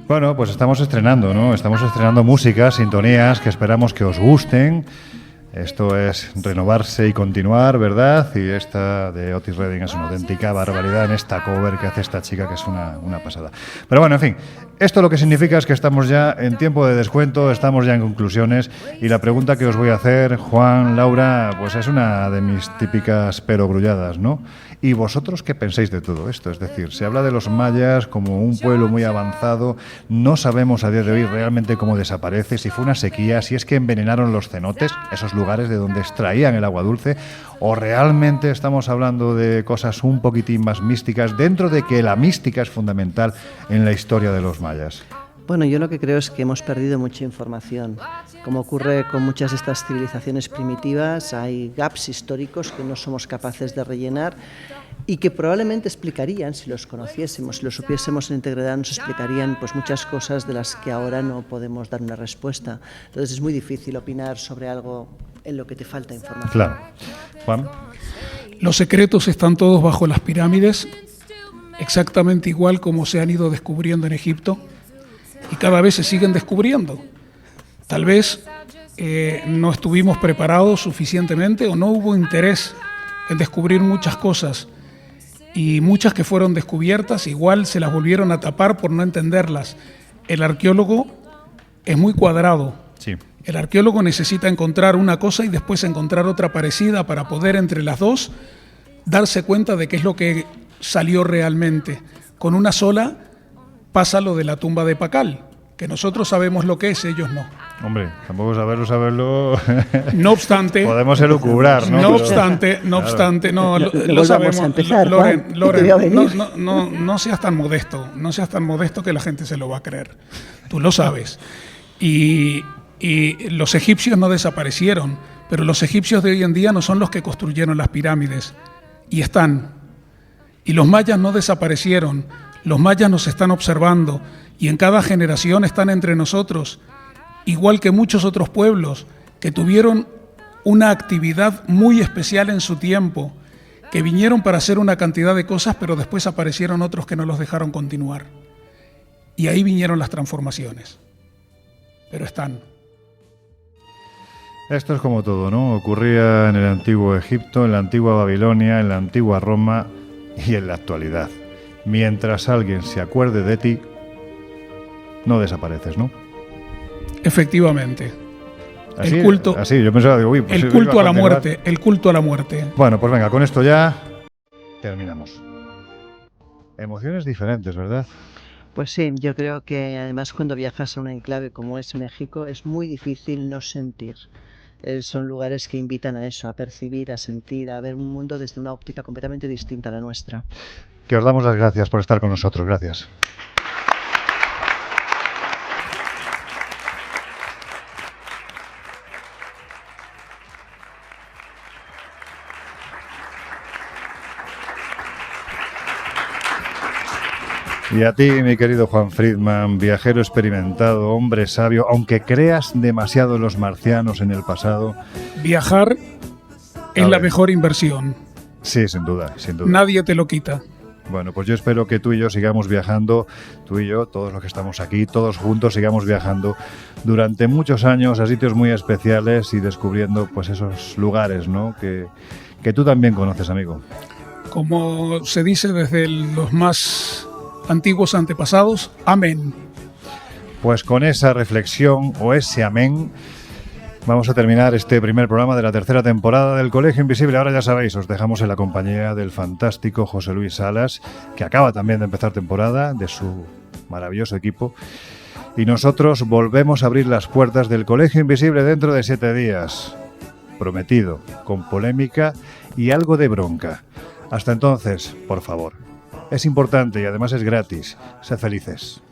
Bueno, pues estamos estrenando, ¿no? Estamos estrenando música, sintonías que esperamos que os gusten. Esto es renovarse y continuar, ¿verdad? Y esta de Otis Redding es una auténtica barbaridad en esta cover que hace esta chica, que es una pasada. Pero bueno, en fin, esto lo que significa es que estamos ya en tiempo de descuento, estamos ya en conclusiones, y la pregunta que os voy a hacer, Juan, Laura, pues es una de mis típicas perogrulladas, ¿no? ¿Y vosotros qué pensáis de todo esto? Es decir, se habla de los mayas como un pueblo muy avanzado, no sabemos a día de hoy realmente cómo desaparece, si fue una sequía, si es que envenenaron los cenotes, esos lugares de donde extraían el agua dulce, o realmente estamos hablando de cosas un poquitín más místicas, dentro de que la mística es fundamental en la historia de los mayas. Bueno, yo lo que creo es que hemos perdido mucha información. Como ocurre con muchas de estas civilizaciones primitivas, hay gaps históricos que no somos capaces de rellenar y que probablemente explicarían, si los conociésemos, si los supiésemos en integridad, nos explicarían pues muchas cosas de las que ahora no podemos dar una respuesta. Entonces es muy difícil opinar sobre algo en lo que te falta información. Claro. Juan. Los secretos están todos bajo las pirámides, exactamente igual como se han ido descubriendo en Egipto, y cada vez se siguen descubriendo. Tal vez no estuvimos preparados suficientemente o no hubo interés en descubrir muchas cosas, y muchas que fueron descubiertas igual se las volvieron a tapar por no entenderlas. El arqueólogo es muy cuadrado. Sí. El arqueólogo necesita encontrar una cosa y después encontrar otra parecida para poder entre las dos darse cuenta de qué es lo que salió realmente. Con una sola pasa lo de la tumba de Pacal, que nosotros sabemos lo que es, ellos no. Hombre, tampoco saberlo. No obstante, podemos elucubrar, ¿no? No obstante, no, lo sabemos. A empezar, Loren, Juan, no seas tan modesto que la gente se lo va a creer. Tú lo sabes. Y los egipcios no desaparecieron, pero los egipcios de hoy en día no son los que construyeron las pirámides, y están. Y los mayas no desaparecieron, los mayas nos están observando, y en cada generación están entre nosotros, igual que muchos otros pueblos que tuvieron una actividad muy especial en su tiempo, que vinieron para hacer una cantidad de cosas, pero después aparecieron otros que no los dejaron continuar. Y ahí vinieron las transformaciones. Pero están. Esto es como todo, ¿no? Ocurría en el antiguo Egipto, en la antigua Babilonia, en la antigua Roma y en la actualidad. Mientras alguien se acuerde de ti, no desapareces, ¿no? Efectivamente. ¿Así? El culto, así, yo pensaba, digo, uy, pues el culto a la muerte, el culto a la muerte. Bueno, pues venga, con esto ya terminamos. Emociones diferentes, ¿verdad? Pues sí, yo creo que además cuando viajas a un enclave como es México es muy difícil no sentir. Son lugares que invitan a eso, a percibir, a sentir, a ver un mundo desde una óptica completamente distinta a la nuestra. Que os damos las gracias por estar con nosotros. Gracias. Y a ti, mi querido Juan Friedman, viajero experimentado, hombre sabio, aunque creas demasiado en los marcianos en el pasado... Viajar es la mejor inversión. Sí, sin duda, sin duda. Nadie te lo quita. Bueno, pues yo espero que tú y yo sigamos viajando, tú y yo, todos los que estamos aquí, todos juntos sigamos viajando durante muchos años a sitios muy especiales y descubriendo pues esos lugares, ¿no? que tú también conoces, amigo. Como se dice desde los más antiguos antepasados, amén. Pues con esa reflexión o ese amén vamos a terminar este primer programa de la tercera temporada del Colegio Invisible. Ahora ya sabéis, os dejamos en la compañía del fantástico José Luis Salas, que acaba también de empezar temporada, de su maravilloso equipo. Y nosotros volvemos a abrir las puertas del Colegio Invisible dentro de 7 días. Prometido, con polémica y algo de bronca. Hasta entonces, por favor. Es importante y además es gratis. Sed felices.